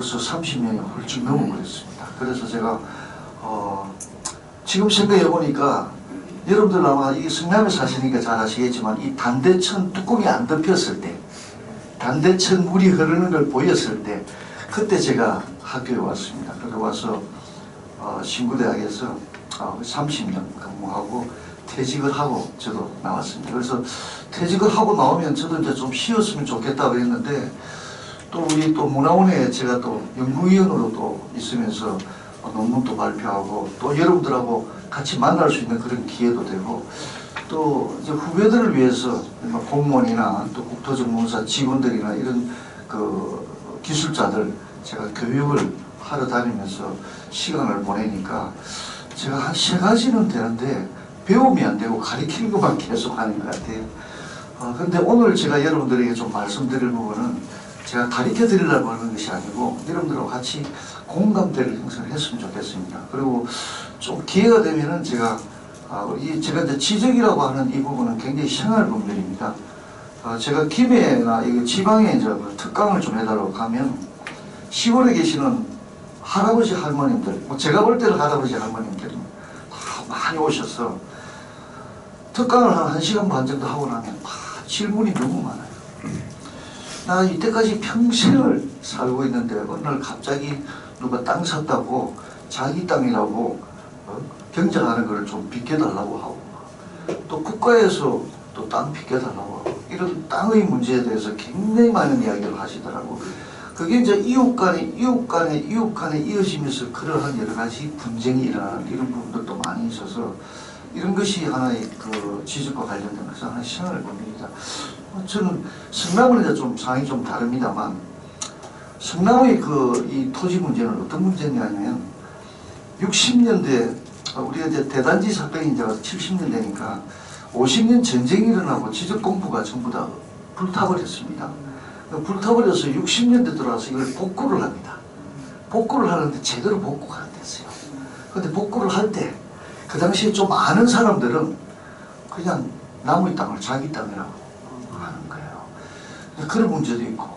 벌써 30년이 훌쩍 넘어버렸습니다. 그래서 제가 지금 생각해 보니까 여러분들 아마 이 성남에 사시니까 잘 아시겠지만 이 단대천 뚜껑이 안 덮였을 때, 단대천 물이 흐르는 걸 보였을 때, 그때 제가 학교에 왔습니다. 그리고 와서 신구대학에서 30년 근무하고 퇴직을 하고 저도 나왔습니다. 그래서 퇴직을 하고 나오면 저도 이제 좀 쉬었으면 좋겠다고 했는데, 또 우리 또 문화원에 제가 또 연구위원으로 또 있으면서 논문도 발표하고 또 여러분들하고 같이 만날 수 있는 그런 기회도 되고, 또 이제 후배들을 위해서 공무원이나 또 국토정보공사 직원들이나 이런 그 기술자들 제가 교육을 하러 다니면서 시간을 보내니까 제가 한 3가지는 되는데 배움이 안 되고 가르치는 것만 계속 하는 것 같아요. 근데 오늘 제가 여러분들에게 좀 말씀드릴 부분은 제가 가르쳐 드리려고 하는 것이 아니고 여러분들하고 같이 공감대를 형성했으면 좋겠습니다. 그리고 좀 기회가 되면은 제가 제가 이제 지적이라고 하는 이 부분은 굉장히 생활 분별입니다. 제가 김해나 지방에 이제 특강을 좀 해달라고 하면 시골에 계시는 할아버지 할머님들, 제가 볼 때는 할아버지 할머님들이 다 많이 오셔서 특강을 한 1시간 반 정도 하고 나면 질문이 너무 많아요. 나 이때까지 평생을 살고 있는데 어느 날 갑자기 누가 땅 샀다고 자기 땅이라고 경쟁하는 걸 좀 비켜달라고 하고, 또 국가에서 또 땅 비켜달라고 하고, 이런 땅의 문제에 대해서 굉장히 많은 이야기를 하시더라고. 그게 이제 이웃 간에 이어지면서 그러한 여러 가지 분쟁이 일어나는 이런 부분들도 많이 있어서 이런 것이 하나의 그 지적과 관련된 것은 하나의 생활 범위입니다. 저는 성남은 이제 좀 상황이 좀 다릅니다만, 성남의 이 토지 문제는 어떤 문제냐면 60년대 우리가 이제 대단지 사건이 이제 70년대니까 50년 전쟁이 일어나고 지적 공부가 전부 다 불타버렸습니다. 불타버려서 60년대 들어와서 이걸 복구를 합니다. 복구를 하는데 제대로 복구가 안 됐어요. 근데 복구를 할 때 그 당시에 좀 아는 사람들은 그냥 남의 땅을 자기 땅이라고 하는 거예요. 그런 문제도 있고,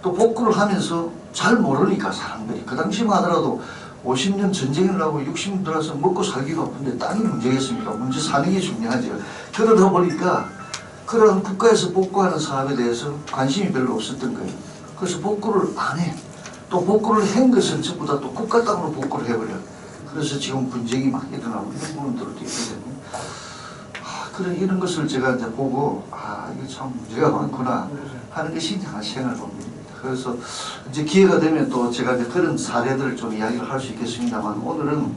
또 복구를 하면서 잘 모르니까 사람들이 그 당시만 하더라도 50년 전쟁을 하고 60년 들어서 먹고 살기가 바쁜데 땅이 문제겠습니까? 문제 사는 게 중요하죠. 그러다 보니까 그런 국가에서 복구하는 사업에 대해서 관심이 별로 없었던 거예요. 그래서 복구를 안 해. 또 복구를 한 것은 전부 다 또 국가 땅으로 복구를 해버려. 그래서 지금 분쟁이 막 일어나고 이런 부분들도 있거든요. 그래 이런 것을 제가 이제 보고 이게 참 문제가 많구나 하는 것이 이제 생활 범위입니다. 그래서 이제 기회가 되면 또 제가 이제 그런 사례들을 좀 이야기를 할 수 있겠습니다만, 오늘은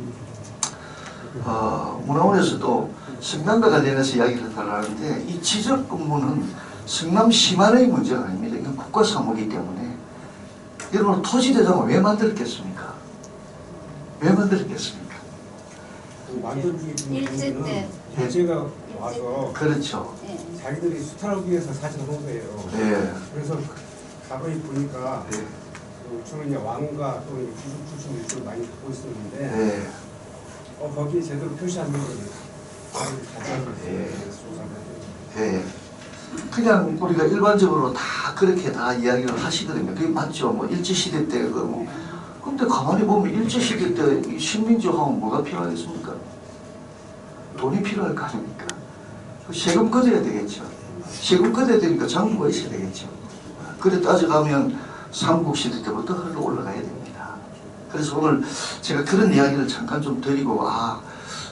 문화원에서 또 성남과 관련해서 이야기를 하려는데, 이 지적 근무는 성남 시만의 문제가 아닙니다. 이건 국가 사무이기 때문에. 여러분, 토지대장을 왜 만들었겠습니까? 왜 만들었겠습니까? 만든 일제 때 일제가 와서 그렇죠. 자기들이 수탈하기 위해서 사진을 한 거예요. 네. 그래서 가만히 보니까 네. 주로 이제 왕과 또 기술 출신 일들 많이 갖고 있었는데 네. 거기에 제대로 표시한 게 네. 그냥 우리가 일반적으로 다 그렇게 다 이야기를 하시거든요. 그게 맞죠. 뭐 일제시대 때 근데 가만히 보면 일제시대 때 식민지화하면 뭐가 필요하겠습니까? 돈이 필요할 거 아닙니까? 세금 걷어야 되겠죠. 세금 걷어야 되니까 장부가 있어야 되겠죠. 그래 따져가면 삼국시대 때부터 흘러 올라가야 됩니다. 그래서 오늘 제가 그런 이야기를 잠깐 좀 드리고,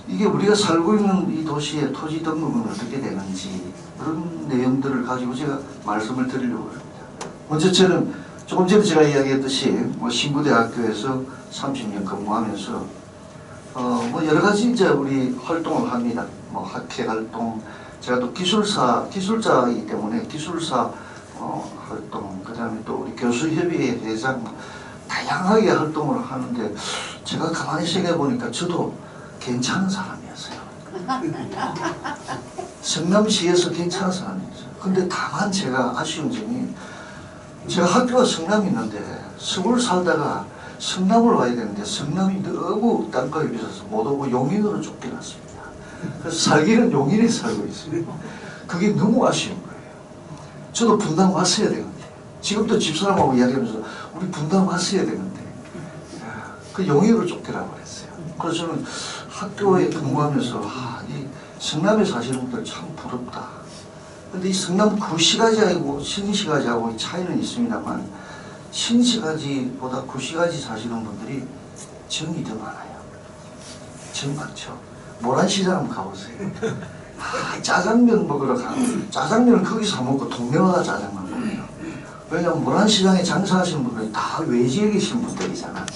이게 우리가 살고 있는 이 도시의 토지 등록은 어떻게 되는지 그런 내용들을 가지고 제가 말씀을 드리려고 합니다. 먼저 저는 조금 전에 제가 이야기했듯이 신구대학교에서 30년 근무하면서 여러 가지 이제 우리 활동을 합니다. 학회 활동, 제가 또 기술자이기 때문에 기술사 활동, 그 다음에 또 우리 교수협의회 회장, 다양하게 활동을 하는데, 제가 가만히 생각해 보니까 저도 괜찮은 사람이었어요. 성남시에서 괜찮은 사람이었어요. 근데 다만 제가 아쉬운 점이, 제가 학교가 성남이 있는데 서울 살다가 성남을 와야 되는데 성남이 너무 땅값이 비싸서 못 오고 용인으로 쫓겨났습니다. 그래서 살기는 용인에 살고 있어요. 그게 너무 아쉬운 거예요. 저도 분당 왔어야 되는데, 지금도 집사람하고 이야기하면서 우리 분당 왔어야 되는데 그 용역을 쫓기라고 그랬어요. 그래서 저는 학교에 근무하면서 이 성남에 사시는 분들 참 부럽다. 근데 이 성남 구시가지하고 신시가지하고 차이는 있습니다만 신시가지보다 구시가지 사시는 분들이 정이 더 많아요. 정 많죠. 모란시장 한번 가보세요. 짜장면 먹으러 가면 짜장면을 거기서 안 먹고 동네마다 짜장면 먹어요. 왜냐하면 모란시장에 장사하시는 분들이 다 외지에 계신 분들이잖아.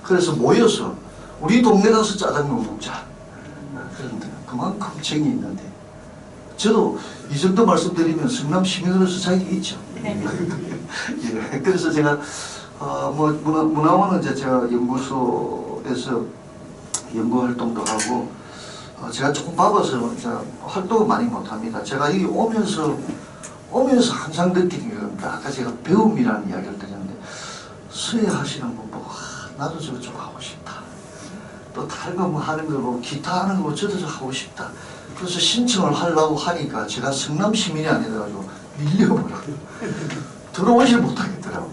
그래서 모여서 우리 동네 가서 짜장면 먹자. 그런데 그만큼 정이 있는데 저도 이 정도 말씀드리면 성남 시민으로서 자격이 있죠. 예, 그래서 제가 문화원은 이제 제가 연구소에서 연구 활동도 하고 제가 조금 바빠서 활동을 많이 못합니다. 제가 여기 오면서 항상 느끼는 게 겁니다. 아까 제가 배움이라는 이야기를 드렸는데 수혜 하시는 분 보고 나도 저거 좀 하고 싶다. 또 다른 거 뭐 하는 거 보고 기타 하는 거 보고 저도 좀 하고 싶다. 그래서 신청을 하려고 하니까 제가 성남 시민이 아니라가지고 밀려버려요. 들어오질 못하겠더라고요.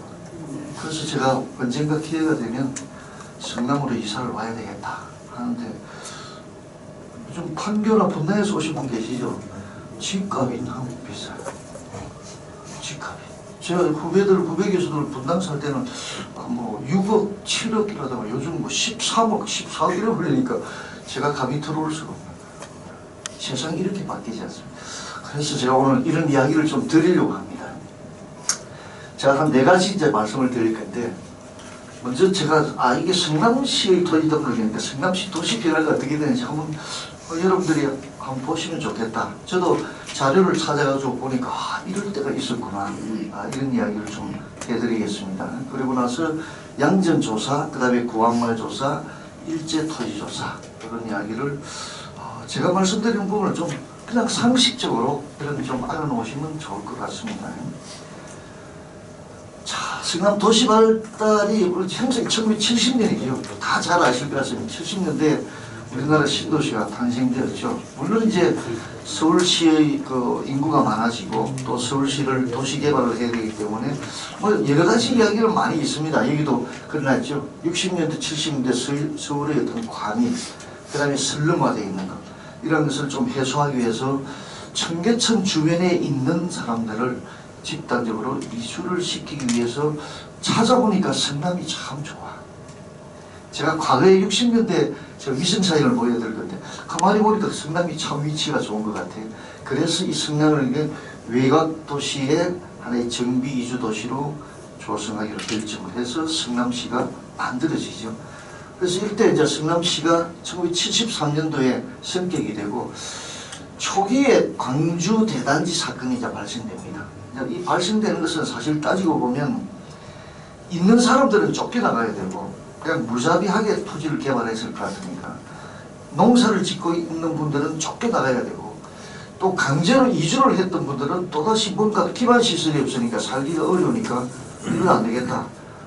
그래서 제가 언젠가 기회가 되면 성남으로 이사를 와야 되겠다 하는데 좀 판교나 분당에서 오신 분 계시죠? 집값이 너무 비싸요. 집값이. 제가 후배 교수들 분당 살 때는 뭐 6억, 7억 이라다가 요즘 뭐 13억, 14억 이래 버리니까 제가 감히 들어올 수가 없는 거예요. 세상이 이렇게 바뀌지 않습니다. 그래서 제가 오늘 이런 이야기를 좀 드리려고 합니다. 제가 한 4가지 이제 말씀을 드릴 건데 먼저 제가 이게 성남시의 토지 등록이니까 성남시 도시 변화가 어떻게 되는지 한번 여러분들이 한번 보시면 좋겠다. 저도 자료를 찾아가지고 보니까 이럴 때가 있었구나. 이런 이야기를 좀 해드리겠습니다. 그리고 나서 양전조사, 그 다음에 구한말 조사, 일제토지조사 이런 이야기를 제가 말씀드린 부분을 좀 그냥 상식적으로 이런 좀 알아놓으시면 좋을 것 같습니다. 자, 성남 도시 발달이 형성이 1970년이죠. 다 잘 아실 것 같습니다. 70년대 우리나라 신도시가 탄생되었죠. 물론 이제 서울시의 그 인구가 많아지고 또 서울시를 도시 개발을 해야 되기 때문에 뭐 여러 가지 이야기가 많이 있습니다. 여기도 그러났죠. 60년대, 70년대 서울의 어떤 과밀, 그 다음에 슬럼화되어 있는 것, 이런 것을 좀 해소하기 위해서 청계천 주변에 있는 사람들을 집단적으로 이주를 시키기 위해서 찾아보니까 성남이 참 좋아. 제가 과거에 60년대 제가 위성사진을 보여드릴 건데 가만히 보니까 성남이 참 위치가 좋은 것 같아요. 그래서 이 성남을 외곽 도시의 하나의 정비 이주 도시로 조성하기로 결정을 해서 성남시가 만들어지죠. 그래서 이때 이제 성남시가 1973년도에 성격이 되고 초기에 광주 대단지 사건이 이제 발생됩니다. 이 발생되는 것은 사실 따지고 보면 있는 사람들은 쫓겨나가야 되고 그냥 무자비하게 토지를 개발했을 것 같으니까 농사를 짓고 있는 분들은 쫓겨나가야 되고 또 강제로 이주를 했던 분들은 또다시 뭔가 기반 시설이 없으니까 살기가 어려우니까 이건 안 되겠다.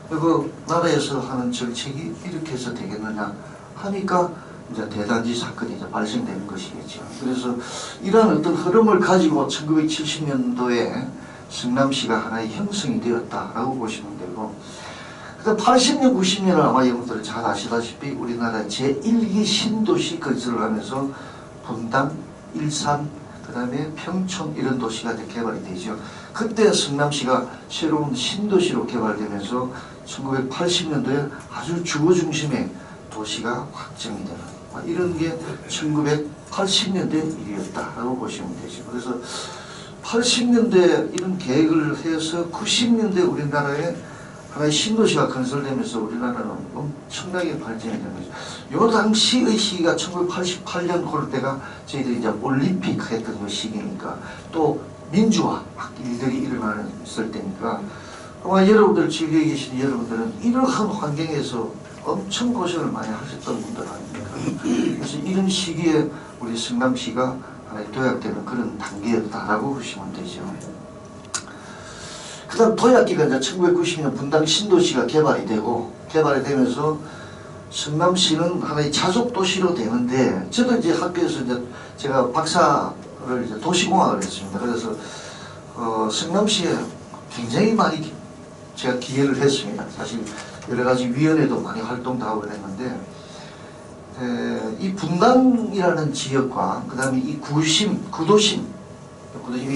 그리고 나라에서 하는 정책이 이렇게 해서 되겠느냐 하니까 이제 대단지 사건이 이제 발생되는 것이겠죠. 그래서 이러한 어떤 흐름을 가지고 1970년도에 성남시가 하나의 형성이 되었다라고 보시면 되고, 그다음 80년, 90년은 아마 여러분들 잘 아시다시피 우리나라 제1기 신도시 건설을 하면서 분당, 일산, 그 다음에 평촌 이런 도시가 이제 개발이 되죠. 그때 성남시가 새로운 신도시로 개발되면서 1980년도에 아주 주거 중심의 도시가 확정이 되는 이런 게 1980년대 일이었다라고 보시면 되죠. 그래서 80년대 이런 계획을 해서 90년대 우리나라에 하나의 신도시가 건설되면서 우리나라는 엄청나게 발전이 된 거죠. 요 당시의 시기가 1988년 그럴 때가 저희들이 이제 올림픽 했던 그 시기니까 또 민주화 막 일들이 일어났을 때니까 아마 여러분들 지역에 계신 여러분들은 이러한 환경에서 엄청 고생을 많이 하셨던 분들 아닙니까? 그래서 이런 시기에 우리 성남시가 하나의 도약되는 그런 단계였다라고 보시면 되죠. 그 다음 도약기가 이제 1990년 분당 신도시가 개발이 되면서 성남시는 하나의 자족도시로 되는데, 저도 이제 학교에서 이제 제가 박사를 이제 도시공학을 했습니다. 그래서 성남시에 굉장히 많이 제가 기여를 했습니다. 사실 여러 가지 위원회도 많이 활동도 하고 그랬는데 이 분당이라는 지역과 그 다음에 이 구도심이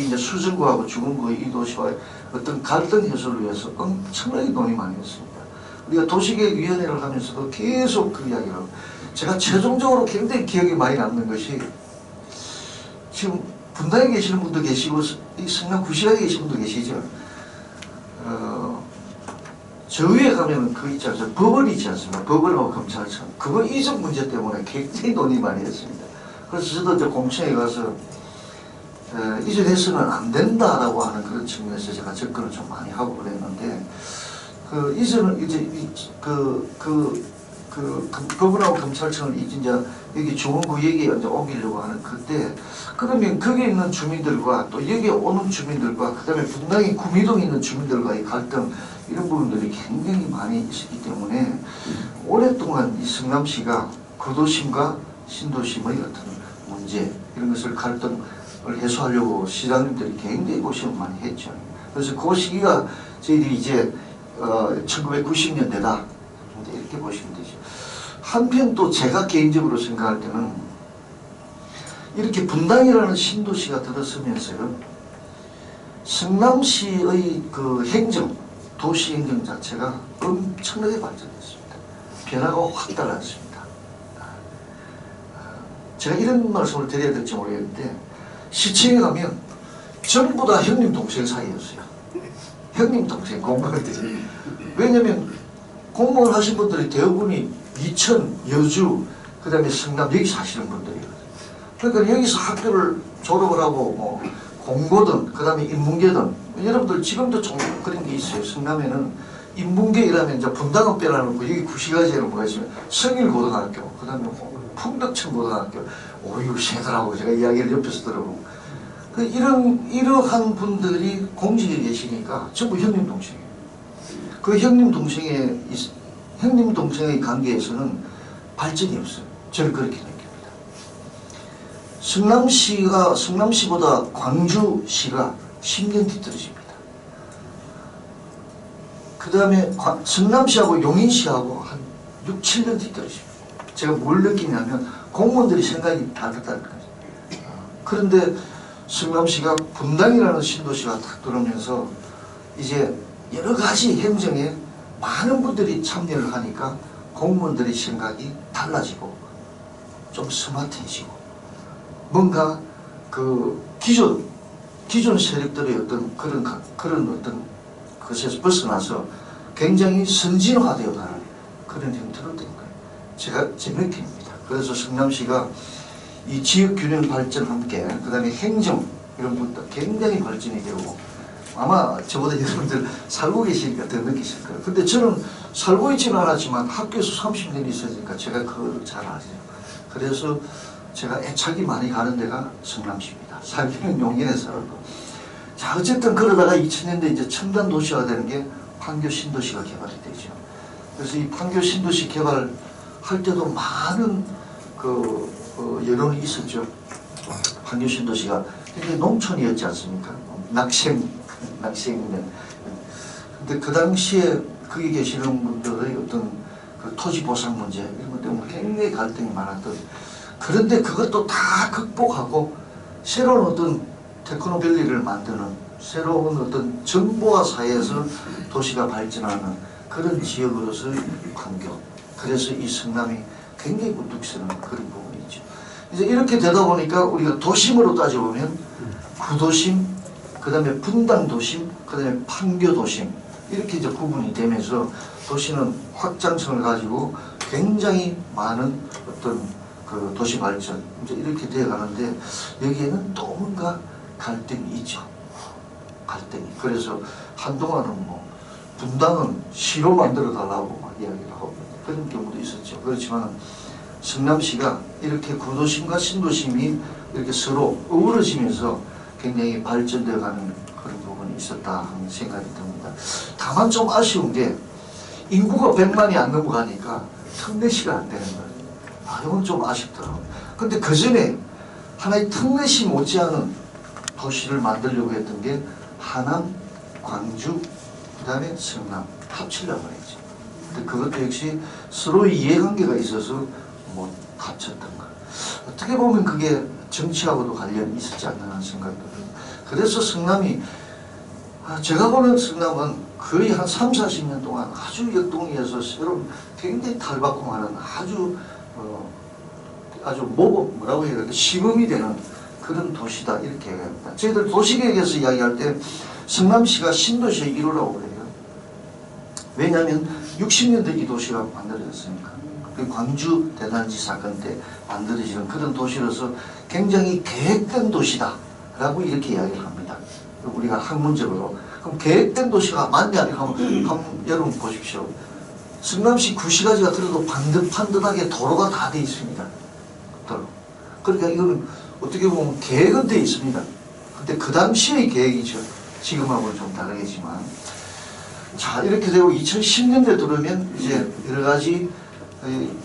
이제 수성구하고 주금구 이 도시와의 어떤 갈등 해소를 위해서 엄청나게 논의 많이 했습니다. 우리가 도시계획위원회를 하면서도 계속 그 이야기를 하고, 제가 최종적으로 굉장히 기억에 많이 남는 것이, 지금 분당에 계시는 분도 계시고 이 성남 구시가에 계신 분도 계시죠. 저 위에 가면 그 있지 않습니까? 법원 있지 않습니까? 법원하고 검찰청. 그거 이전 문제 때문에 굉장히 논의 많이 했습니다. 그래서 저도 이제 공청회 가서 이전해서는 안 된다라고 하는 그런 측면에서 제가 접근을 좀 많이 하고 그랬는데, 그 이전은 이제 법원하고 검찰청을 이제 여기 중원구 여기에 이제 옮기려고 하는 그때, 그러면 거기에 있는 주민들과 또 여기에 오는 주민들과 그다음에 분당의 구미동에 있는 주민들과의 갈등, 이런 부분들이 굉장히 많이 있었기 때문에 오랫동안 이 성남시가 구도심과 신도심의 어떤 문제, 이런 것을 갈등을 해소하려고 시장님들이 굉장히 고심을 많이 했죠. 그래서 그 시기가 저희들이 이제 1990년대다 이렇게 보시면 되죠. 한편 또 제가 개인적으로 생각할 때는 이렇게 분당이라는 신도시가 들어서면서요, 성남시의 그 행정, 도시 행정 자체가 엄청나게 발전했습니다. 변화가 확 달랐습니다. 제가 이런 말씀을 드려야 될지 모르겠는데, 시청에 가면 전부 다 형님 동생 사이였어요. 형님 동생 공무원들이. 왜냐면 공무원 하신 분들이 대부분이 이천, 여주, 그 다음에 성남 여기 사시는 분들이거든요. 그러니까 여기서 학교를 졸업을 하고 뭐 공고든 그 다음에 인문계든, 여러분들 지금도 좀 그런 게 있어요. 성남에는 인문계 이라면 이제 분당은 빼라놓고 여기 구시가지에는 뭐가 있으면 성일고등학교, 그 다음에 풍덕천고등학교, 오유 세더라고 제가 이야기를 옆에서 들어보고, 이러한 분들이 공직에 계시니까 전부 형님 동생이에요. 그 형님 동생의 관계에서는 발전이 없어요. 저는 그렇게 느낍니다. 성남시보다 광주시가 10년 뒤떨어집니다. 그 다음에 성남시하고 용인시하고 한 6, 7년 뒤떨어집니다. 제가 뭘 느끼냐면 공무원들이 생각이 다르다는 거죠. 그런데 성남시가 분당이라는 신도시가 딱 들어오면서 이제 여러 가지 행정에 많은 분들이 참여를 하니까 공무원들의 생각이 달라지고 좀 스마트해지고, 뭔가 그 기존 세력들의 어떤 그런 어떤 것에서 벗어나서 굉장히 선진화되어 가는 그런 형태로 된 거예요. 제 느낌입니다. 그래서 성남시가 이 지역균형 발전 함께 그 다음에 행정 이런 것도 굉장히 발전이 되고, 아마 저보다 여러분들 살고 계시니까 더 느끼실 거예요. 근데 저는 살고 있지는 않았지만 학교에서 30년 있었으니까 제가 그걸 잘 아죠. 그래서 제가 애착이 많이 가는 데가 성남시입니다. 살기는 용인에 살고. 자, 어쨌든 그러다가 2000년대 이제 첨단 도시가 되는 게 판교 신도시가 개발이 되죠. 그래서 이 판교 신도시 개발할 때도 많은 여론이 있었죠. 판교 신도시가 굉장히 농촌이었지 않습니까? 낙생이면. 근데 그 당시에 거기 계시는 분들의 어떤 그 토지 보상 문제 이런 것 때문에 굉장히 갈등이 많았던. 그런데 그것도 다 극복하고 새로운 어떤 테크노밸리를 만드는, 새로운 어떤 정보화 사회에서 도시가 발전하는 그런 지역으로서의 판교. 그래서 이 성남이 굉장히 우뚝 서는 그런 부분이 있죠. 이제 이렇게 되다 보니까 우리가 도심으로 따져보면 구도심, 그 다음에 분당도심, 그 다음에 판교도심, 이렇게 이제 구분이 되면서 도시는 확장성을 가지고 굉장히 많은 어떤 그 도시 발전, 이제 이렇게 되어 가는데, 여기에는 또 뭔가 갈등이 있죠. 갈등이. 그래서 한동안은 뭐 분당은 시로 만들어 달라고 막 이야기를 하고 그런 경우도 있었죠. 그렇지만 성남시가 이렇게 구도심과 신도심이 이렇게 서로 어우러지면서 굉장히 발전되어 가는 그런 부분이 있었다 하는 생각이 듭니다. 다만 좀 아쉬운 게 인구가 100만이 안 넘어가니까 특례시가 안 되는 거예요. 이건 좀 아쉽더라고요. 근데 그 전에 하나의 특례시 못지않은 도시를 만들려고 했던 게 하남, 광주, 그 다음에 성남 합치려고 했죠. 근데 그것도 역시 서로의 이해관계가 있어서 못 합쳤던 거. 어떻게 보면 그게 정치하고도 관련이 있었지 않나 하는 생각도 들어요. 그래서 성남이 제가 보는 성남은 거의 한 3, 40년 동안 아주 역동이어서 새로 굉장히 탈바꿈하는 아주 뭐라고 해야 될까 시범이 되는 그런 도시다 이렇게 얘기합니다. 저희들 도시계획에서 이야기할 때 성남시가 신도시의 1호라고 그래요. 왜냐하면 60년대 이 도시가 만들어졌으니까. 그 광주 대단지 사건 때 만들어지는 그런 도시로서 굉장히 계획된 도시다라고 이렇게 이야기를 합니다. 우리가 학문적으로. 그럼 계획된 도시가 맞냐? 한번 여러분 보십시오. 성남시 구시가지가 들어도 반듯반듯하게 도로가 다 돼 있습니다. 도로. 그러니까 이거는 어떻게 보면 계획은 돼 있습니다. 근데 그 당시의 계획이죠. 지금하고는 좀 다르겠지만. 자, 이렇게 되고 2010년대 들어오면 이제 여러 가지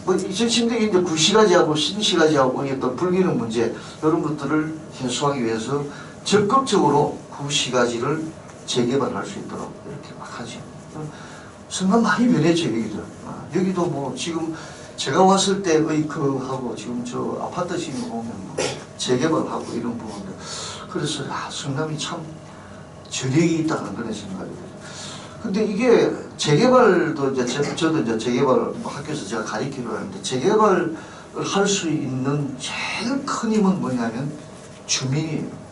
2010년대 이제 구시가지하고 신시가지하고 어떤 불기능 문제 이런 것들을 해소하기 위해서 적극적으로 구시가지를 재개발할 수 있도록 이렇게 막 하죠. 성남 많이 변했죠, 여기도. 여기도 뭐 지금 제가 왔을 때의 그하고 지금 저 아파트 지금 보면 뭐 재개발하고 이런 부분들. 그래서 성남이 참 저력이 있다는 그런 생각이 들어요. 근데 이게 재개발도 이제 저도 이제 재개발 학교에서 제가 가르치기로 하는데 재개발을 할 수 있는 제일 큰 힘은 뭐냐면 주민이에요.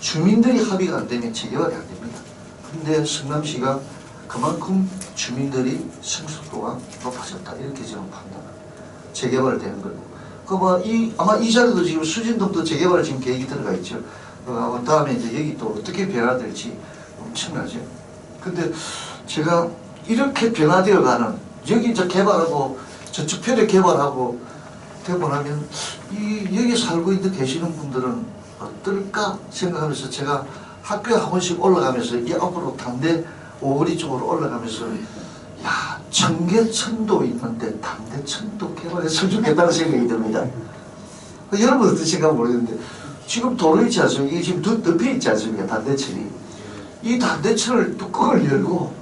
주민들이 합의가 안 되면 재개발이 안 됩니다. 근데 성남시가 그만큼 주민들이 성숙도가 높아졌다 이렇게 저는 판단합니다. 재개발되는 거고. 아마 이 자리도 지금 수진동도 재개발 지금 계획이 들어가 있죠. 다음에 이제 여기 또 어떻게 변화될지 엄청나죠. 근데 제가 이렇게 변화되어 가는 여기 이제 개발하고 저쪽 편에 개발하고 되고 나면 여기 살고 있는 계시는 분들은 어떨까 생각하면서 제가 학교에 한 번씩 올라가면서 이 앞으로 담대 오거리 쪽으로 올라가면서 야 청계천도 있는데 담대천도 개발했으면 좋겠다는 생각이 듭니다. 여러분 어떤 생각 모르겠는데 지금 도로 있지 않습니까? 이게 지금 덮여 있지 않습니까? 담대천이. 이 담대천을 뚜껑을 열고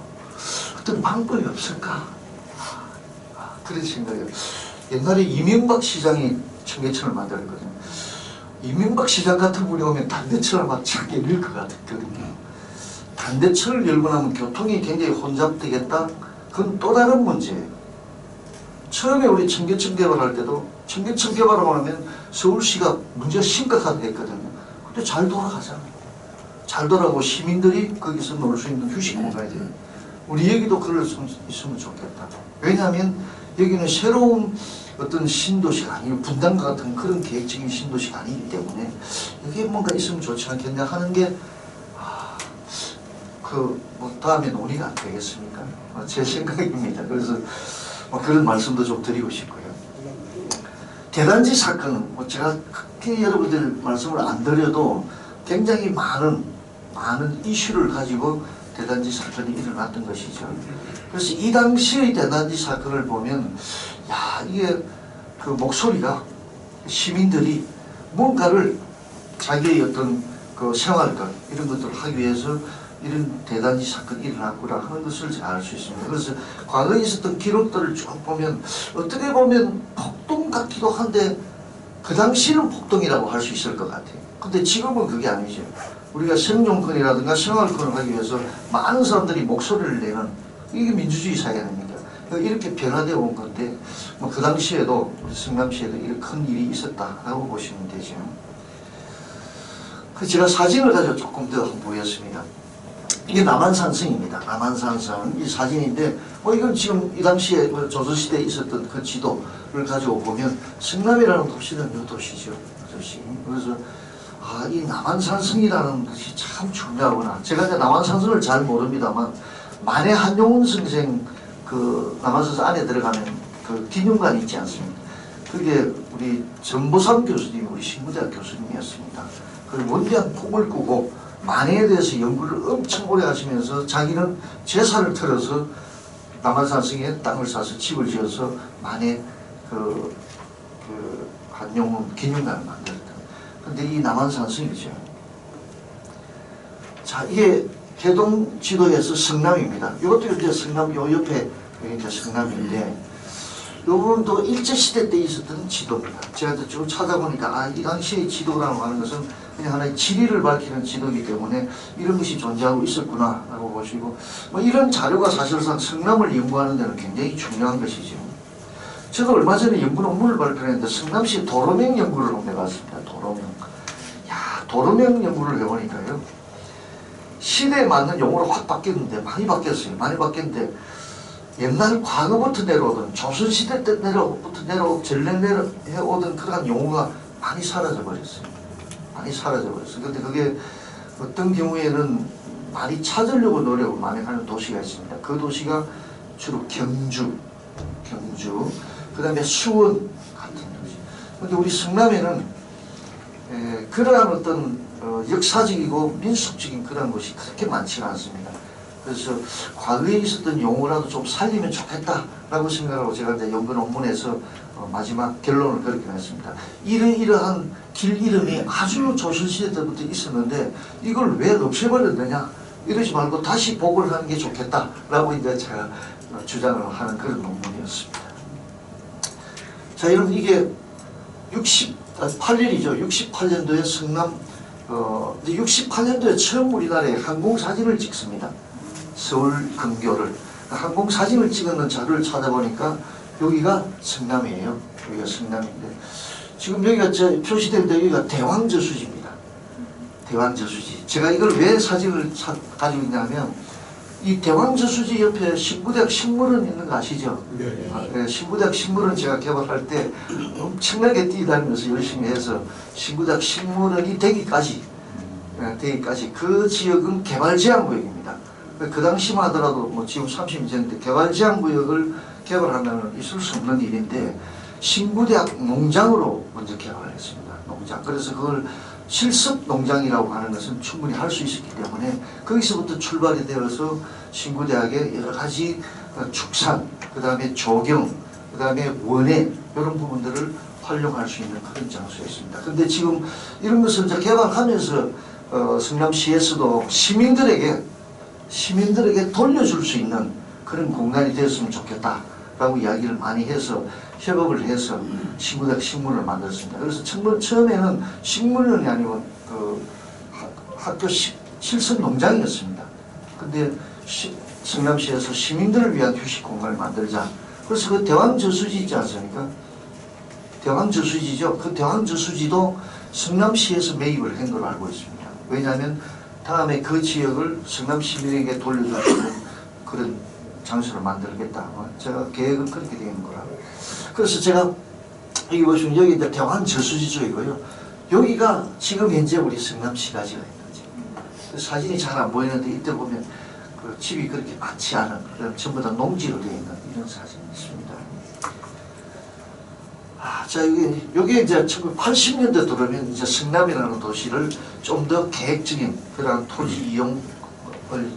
어떤 방법이 없을까? 그런 생각이에요. 옛날에 이명박 시장이 청계천을 만들었거든요. 이명박 시장 같은 분이 오면 담대천을 막 착 열릴 것 같거든요. 담대천을 열고 나면 교통이 굉장히 혼잡되겠다? 그건 또 다른 문제예요. 처음에 우리 청계천 개발할 때도 청계천 개발하고 나면 서울시가 문제가 심각하다 했거든요. 근데 잘 돌아가잖아요. 잘 돌아가고 시민들이 거기서 놀 수 있는 휴식 공간이 돼요. 우리 여기도 그럴 수 있으면 좋겠다. 왜냐하면 여기는 새로운 어떤 신도시가 아니고 분당과 같은 그런 계획적인 신도시가 아니기 때문에 여기에 뭔가 있으면 좋지 않겠냐 하는 게 뭐 다음에 논의가 안 되겠습니까? 제 생각입니다. 그래서 그런 말씀도 좀 드리고 싶고요. 대단지 사건은 제가 크게 여러분들 말씀을 안 드려도 굉장히 많은 이슈를 가지고 대단지 사건이 일어났던 것이죠. 그래서 이 당시의 대단지 사건을 보면 이게 그 목소리가 시민들이 뭔가를 자기의 어떤 그 생활권 이런 것들을 하기 위해서 이런 대단지 사건이 일어났구나 하는 것을 잘 알 수 있습니다. 그래서 과거에 있었던 기록들을 쭉 보면 어떻게 보면 폭동 같기도 한데 그 당시는 폭동이라고 할 수 있을 것 같아요. 근데 지금은 그게 아니죠. 우리가 생존권이라든가 생활권을 하기 위해서 많은 사람들이 목소리를 내는 이게 민주주의 사회 아닙니까? 이렇게 변화되어 온 건데 그 당시에도 우리 성남시에도 이런 큰 일이 있었다라고 보시면 되죠. 제가 사진을 가지고 조금 더 보였습니다. 이게 남한산성입니다. 남한산성 이 사진인데 이건 지금 이 당시에 조선시대에 있었던 그 지도를 가지고 보면 성남이라는 도시는 이 도시죠. 도시. 그래서 이 남한산성이라는 것이 참 중요하구나. 제가 이제 남한산성을 잘 모릅니다만 만해 한용운 선생 그 남한산성 안에 들어가면 그 기념관이 있지 않습니까? 그게 우리 전보삼 교수님이 우리 신구대학 교수님이었습니다. 그리고 원대한 꿈을 꾸고 만해에 대해서 연구를 엄청 오래 하시면서 자기는 재산을 털어서 남한산성에 땅을 사서 집을 지어서 만해 그 한용운 기념관을 만들었다. 근데 이 남한산성이죠. 자, 이게 해동 지도에서 성남입니다. 이것도 이제 성남 요 옆에 여기 이제 성남인데 이 부분도 일제시대 때 있었던 지도입니다. 제가 쭉 찾아보니까 이 당시의 지도라고 하는 것은 그냥 하나의 지리를 밝히는 지도이기 때문에 이런 것이 존재하고 있었구나 라고 보시고 뭐 이런 자료가 사실상 성남을 연구하는 데는 굉장히 중요한 것이죠. 저도 얼마 전에 연구 논문을 발표했는데 성남시 도로명 연구를 한번 해봤습니다. 도로명. 도로명 연구를 해보니까요. 시대에 맞는 용어로 확 바뀌었는데 많이 바뀌었어요. 많이 바뀌었는데 옛날 과거부터 내려오던 조선시대 때부터 내려오고 전래 내려오던 그러한 용어가 많이 사라져 버렸어요. 많이 사라져 버렸어요. 근데 그게 어떤 경우에는 많이 찾으려고 노력을 많이 하는 도시가 있습니다. 그 도시가 주로 경주, 그 다음에 수원 같은 도시. 근데 우리 성남에는 그러한 어떤 역사적이고 민속적인 그런 것이 그렇게 많지가 않습니다. 그래서 과거에 있었던 용어라도 좀 살리면 좋겠다라고 생각하고 제가 이제 연구 논문에서 마지막 결론을 그렇게 냈습니다. 이러한 길 이름이 아주 조선시대 때부터 있었는데 이걸 왜 없애버렸느냐? 이러지 말고 다시 복원을 하는 게 좋겠다라고 이제 제가 주장을 하는 그런 논문이었습니다. 자, 여러분 이게 68년이죠. 68년도에 성남 68년도에 처음 우리나라에 항공사진을 찍습니다. 서울 근교를 항공사진을 찍는 자료를 찾아보니까 여기가 성남이에요. 여기가 성남인데 지금 여기가 표시되는데 여기가 대왕저수지입니다. 대왕저수지. 제가 이걸 왜 사진을 가지고 있냐면 이 대왕저수지 옆에 신구대학 식물원 있는 거 아시죠? 네. 신구대학 식물원 제가 개발할 때 엄청나게 뛰다니면서 열심히 해서 신구대학 식물원이 되기까지 그 지역은 개발제한구역입니다. 그 당시만 하더라도 뭐 지금 30년 전인데 개발제한구역을 개발하면 있을 수 없는 일인데 신구대학 농장으로 먼저 개발을 했습니다. 농장. 그래서 그걸 실습 농장이라고 하는 것은 충분히 할 수 있었기 때문에 거기서부터 출발이 되어서 신구대학의 여러 가지 축산, 그 다음에 조경, 그 다음에 원예 이런 부분들을 활용할 수 있는 그런 장소였습니다. 근데 지금 이런 것을 이제 개발하면서 성남시에서도 시민들에게 돌려줄 수 있는 그런 공간이 되었으면 좋겠다라고 이야기를 많이 해서 협업을 해서 신구대학 식물원을 만들었습니다. 그래서 처음에는 식물원이 아니고 학교 실습 농장이었습니다. 근데 성남시에서 시민들을 위한 휴식 공간을 만들자. 그래서 그 대왕저수지 있지 않습니까? 대왕저수지죠. 그 대왕저수지도 성남시에서 매입을 한 걸로 알고 있습니다. 왜냐하면 다음에 그 지역을 성남 시민에게 돌려줄 수 있는 그런 장소를 만들겠다. 제가 계획은 그렇게 되는 거라. 그래서 제가 여기 보시면 여기 이제 대왕저수지 쪽이고요. 여기가 지금 현재 우리 성남시가지가 있는 거죠. 사진이 잘 안 보이는데 이때 보면 그 집이 그렇게 많지 않은 그런 전부 다 농지로 되어 있는 이런 사진이 있습니다. 자, 여기 이제 1980년대 들어오면 이제 성남이라는 도시를 좀 더 계획적인 그런 토지 이용을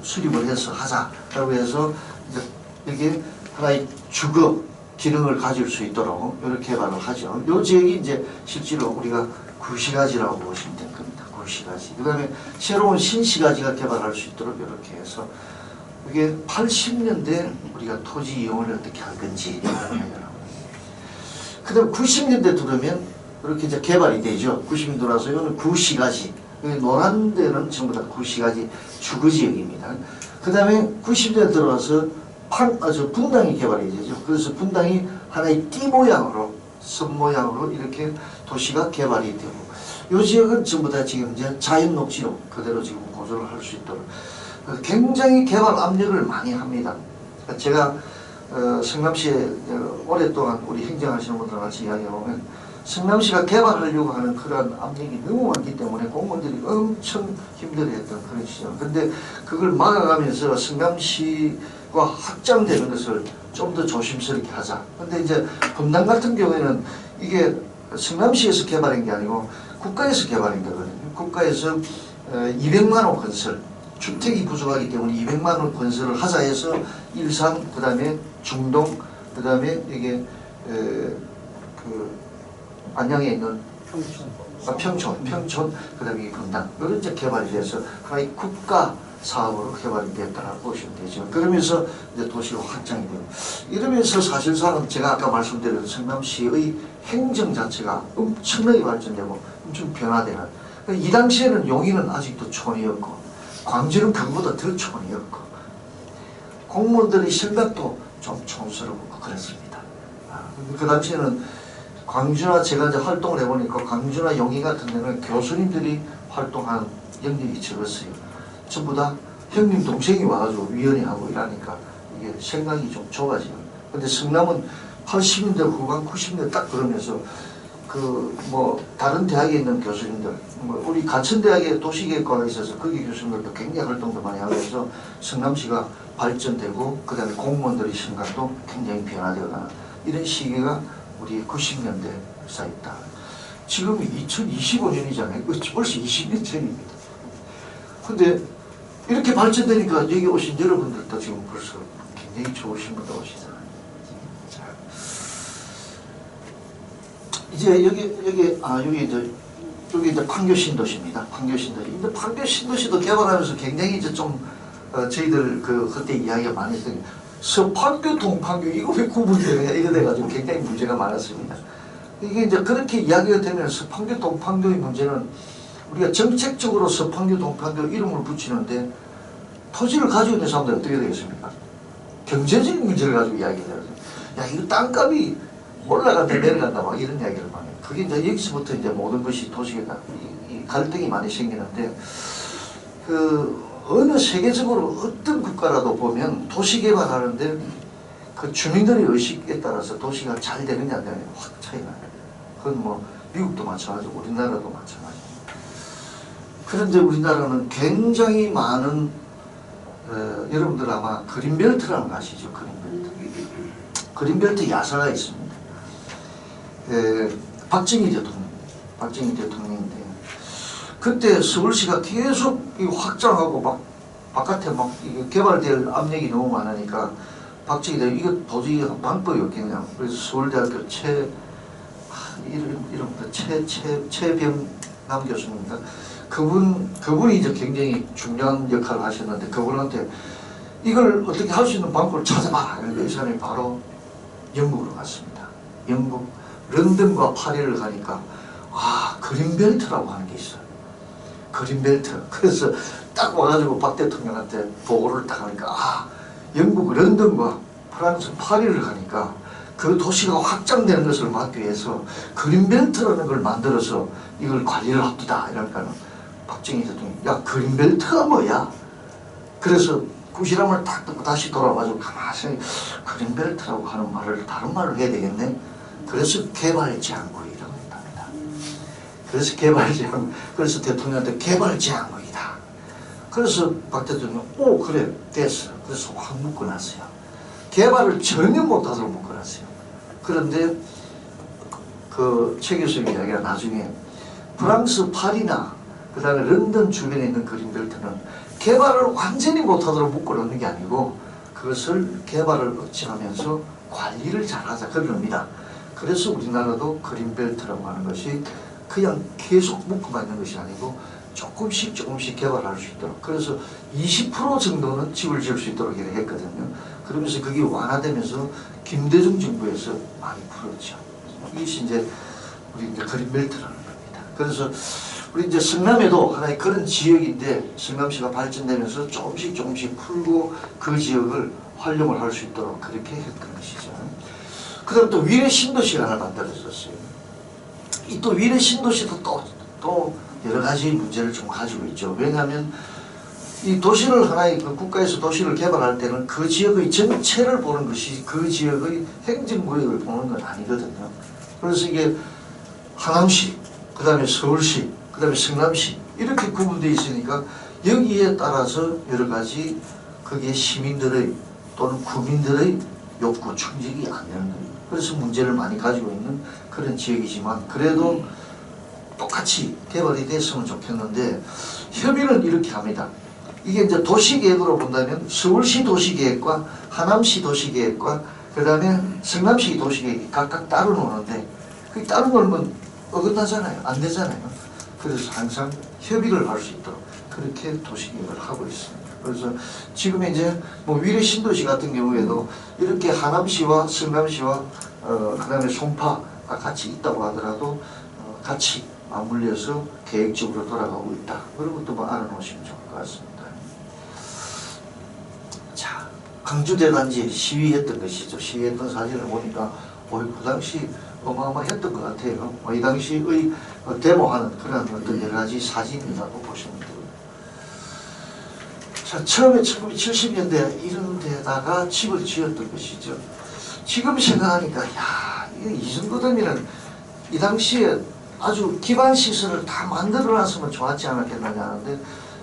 수립을 해서 하자라고 해서 이제 여기 하나의 주거 기능을 가질 수 있도록 이렇게 개발을 하죠. 이 지역이 이제 실제로 우리가 구시가지라고 보시면 될 겁니다. 구시가지. 그 다음에 새로운 신시가지가 개발할 수 있도록 이렇게 해서 이게 80년대 우리가 토지 이용을 어떻게 할 건지 그 다음 90년대 들어오면 이렇게 이제 개발이 되죠. 90년대 들어와서 이거는 구시가지. 노란 데는 전부 다 구시가지 주거지역입니다. 그 다음에 90년대 들어와서 분당이 개발이 되죠. 그래서 분당이 하나의 띠 모양으로, 선 모양으로 이렇게 도시가 개발이 되고, 이 지역은 전부 다 지금 이제 자연 녹지로 그대로 지금 고조를 할 수 있도록 굉장히 개발 압력을 많이 합니다. 제가 성남시에 오랫동안 우리 행정하시는 분들과 같이 이야기해보면 성남시가 개발하려고 하는 그러한 압력이 너무 많기 때문에 공무원들이 엄청 힘들어했던 그런 시절. 근데 그걸 막아가면서 성남시가 확장되는 것을 좀 더 조심스럽게 하자. 근데 이제 분당 같은 경우에는 이게 성남시에서 개발한 게 아니고 국가에서 개발한 거거든요. 국가에서 200만 호 건설, 주택이 부족하기 때문에 200만 호 건설을 하자 해서 일산, 그 다음에 중동, 그 다음에 이게 안양에 있는 평촌, 그 다음에 분당, 이런 이제 개발이 돼서 하나의 국가 사업으로 개발이 됐다고 보시면 되죠. 그러면서 이제 도시가 확장이 되고 이러면서 사실상은 제가 아까 말씀드린 성남시의 행정 자체가 엄청나게 발전되고 엄청 변화되는. 이 당시에는 용인은 아직도 촌이었고 광주는 그보다 더 촌이었고 공무원들의 생각도 좀 촌스럽고 그랬습니다. 그 당시에는 광주나 제가 이제 활동을 해보니까 광주나 용인 같은 데는 교수님들이 활동하는 영역이 적었어요. 전부 다 형님 동생이 와가지고 위원회 하고 이러니까 이게 생각이 좀 좁아지고. 근데 성남은 80년대 후반 90년대 딱 그러면서 그 뭐 다른 대학에 있는 교수님들 뭐 우리 가천대학에 도시계획과가 있어서 거기 교수님들도 굉장히 활동도 많이 하고 해서 성남시가 발전되고 그 다음에 공무원들의 생각도 굉장히 변화되거나 이런 시기가 우리 90년대 사이다. 지금이 2025년이잖아요. 벌써 20년 전입니다. 근데 이렇게 발전되니까 여기 오신 여러분들도 지금 벌써 굉장히 좋으신 분도 오시잖아요. 자, 이제 여기 이제 판교 신도시입니다. 판교 신도시. 근데 판교 신도시도 개발하면서 굉장히 이제 좀 저희들 그때 이야기가 많이 했어요. 서판교, 동판교 이거 왜 구분되느냐 이거 돼가지고 굉장히 문제가 많았습니다. 이게 이제 그렇게 이야기가 되면 서판교, 동판교의 문제는 우리가 정책적으로 서판교, 동판교 이름을 붙이는데 토지를 가지고 있는 사람들은 어떻게 되겠습니까? 경제적인 문제를 가지고 이야기해요. 야 이거 땅값이 올라간다 내려간다 막 이런 이야기를 많이 해요. 그게 이제 여기서부터 이제 모든 것이 도시가 이 갈등이 많이 생기는데 어느 세계적으로 어떤 국가라도 보면 도시 개발하는데 그 주민들의 의식에 따라서 도시가 잘 되느냐 안 되느냐 확 차이 나요. 그건 뭐 미국도 마찬가지고 우리나라도 마찬가지고. 그런데 우리나라는 굉장히 많은 여러분들 아마 그린벨트라는 거 아시죠? 그린벨트. 그린벨트 야사가 있습니다. 박정희 대통령인데 그때 서울시가 계속 확장하고 막 바깥에 막 개발될 압력이 너무 많으니까 박정희 대통령 이거 도저히 방법이 없겠냐. 그래서 서울대학교 최병남 교수입니다. 그분이 이제 굉장히 중요한 역할을 하셨는데 그분한테 이걸 어떻게 할 수 있는 방법을 찾아봐라. 그러니까 이 사람이 바로 영국으로 갔습니다. 영국 런던과 파리를 가니까 그린벨트라고 하는 게 있어요. 그린벨트. 그래서 딱 와가지고 박 대통령한테 보고를 딱 하니까 영국 런던과 프랑스 파리를 가니까 그 도시가 확장되는 것을 막기 위해서 그린벨트라는 걸 만들어서 이걸 관리를 합시다. 이러니까는 박정희 대통령이 야 그린벨트가 뭐야? 그래서 구실함을 딱 듣고 다시 돌아와서 가만히 그린벨트라고 하는 말을 다른 말로 해야 되겠네. 그래서 개발제한국이라고 했답니다. 그래서 대통령한테 개발제한국이다. 그래서 박 대통령 그래 됐어. 그래서 확 묶어놨어요. 개발을 전혀 못하도록 묶어놨어요. 그런데 최 교수님 이야기가 나중에 프랑스 파리나 그 다음에 런던 주변에 있는 그린벨트는 개발을 완전히 못하도록 묶어놓는 게 아니고 그것을 개발을 억제하면서 관리를 잘하자 그럽니다. 그래서 우리나라도 그린벨트라고 하는 것이 그냥 계속 묶어만 있는 것이 아니고 조금씩 개발할 수 있도록 그래서 20% 정도는 집을 지을 수 있도록 이렇게 했거든요. 그러면서 그게 완화되면서 김대중 정부에서 많이 풀었죠. 이것이 이제 우리 이제 그린벨트라는 겁니다. 그래서 우리 이제 성남에도 하나의 그런 지역인데 성남시가 발전되면서 조금씩 풀고 그 지역을 활용을 할 수 있도록 그렇게 했던 것이죠. 그 다음 또 위례 신도시가 하나 만들어졌어요. 이 또 위례 신도시도 또 여러 가지 문제를 좀 가지고 있죠. 왜냐하면 이 도시를 하나의 국가에서 도시를 개발할 때는 그 지역의 전체를 보는 것이 그 지역의 행정구역을 보는 건 아니거든요. 그래서 이게 하남시, 그 다음에 서울시, 그 다음에 성남시 이렇게 구분되어 있으니까 여기에 따라서 여러 가지 거기에 시민들의 또는 국민들의 욕구 충족이 안 되는 거예요. 그래서 문제를 많이 가지고 있는 그런 지역이지만 그래도 똑같이 개발이 됐으면 좋겠는데 협의는 이렇게 합니다. 이게 이제 도시계획으로 본다면 서울시 도시계획과 하남시 도시계획과 그 다음에 성남시 도시계획이 각각 따로 노는데 그 따로 놀면 어긋나잖아요. 안 되잖아요. 그래서 항상 협의를 할 수 있도록 그렇게 도시계획을 하고 있습니다. 그래서 지금 이제 뭐 위례 신도시 같은 경우에도 이렇게 하남시와 성남시와 그다음에 송파가 같이 있다고 하더라도 같이 맞물려서 계획적으로 돌아가고 있다. 그런 것도 뭐 알아놓으시면 좋을 것 같습니다. 자, 광주대단지에 시위했던 것이죠. 시위했던 사진을 보니까 그 당시 어마어마했던 것 같아요. 이 당시의 데모하는 그런 어떤 여러 가지 사진이라고 보시면 되고요. 자, 처음에 1970년대 이런 데다가 집을 지었던 것이죠. 지금 생각하니까 이 정도 되면은 이 당시에 아주 기반시설을 다 만들어놨으면 좋았지 않았겠느냐 하는데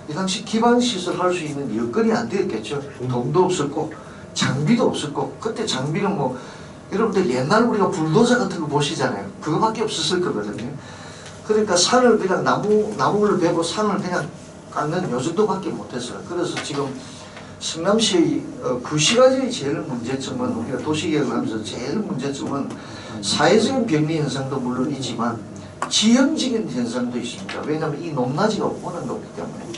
이 당시 기반시설 할 수 있는 여건이 안 되었겠죠. 돈도 없었고 장비도 없었고 그때 장비는 뭐 여러분들 옛날 우리가 불도저 같은 거 보시잖아요. 그거밖에 없었을 거거든요. 그러니까 산을 그냥 나무를 베고 산을 그냥 깎는 요 정도밖에 못했어요. 그래서 지금 성남시의 구시가지의 제일 문제점은 우리가 도시계획을 하면서 제일 문제점은 사회적인 병리 현상도 물론 있지만 지형적인 현상도 있습니다. 왜냐하면 이 높낮이가 워낙 높기 때문에.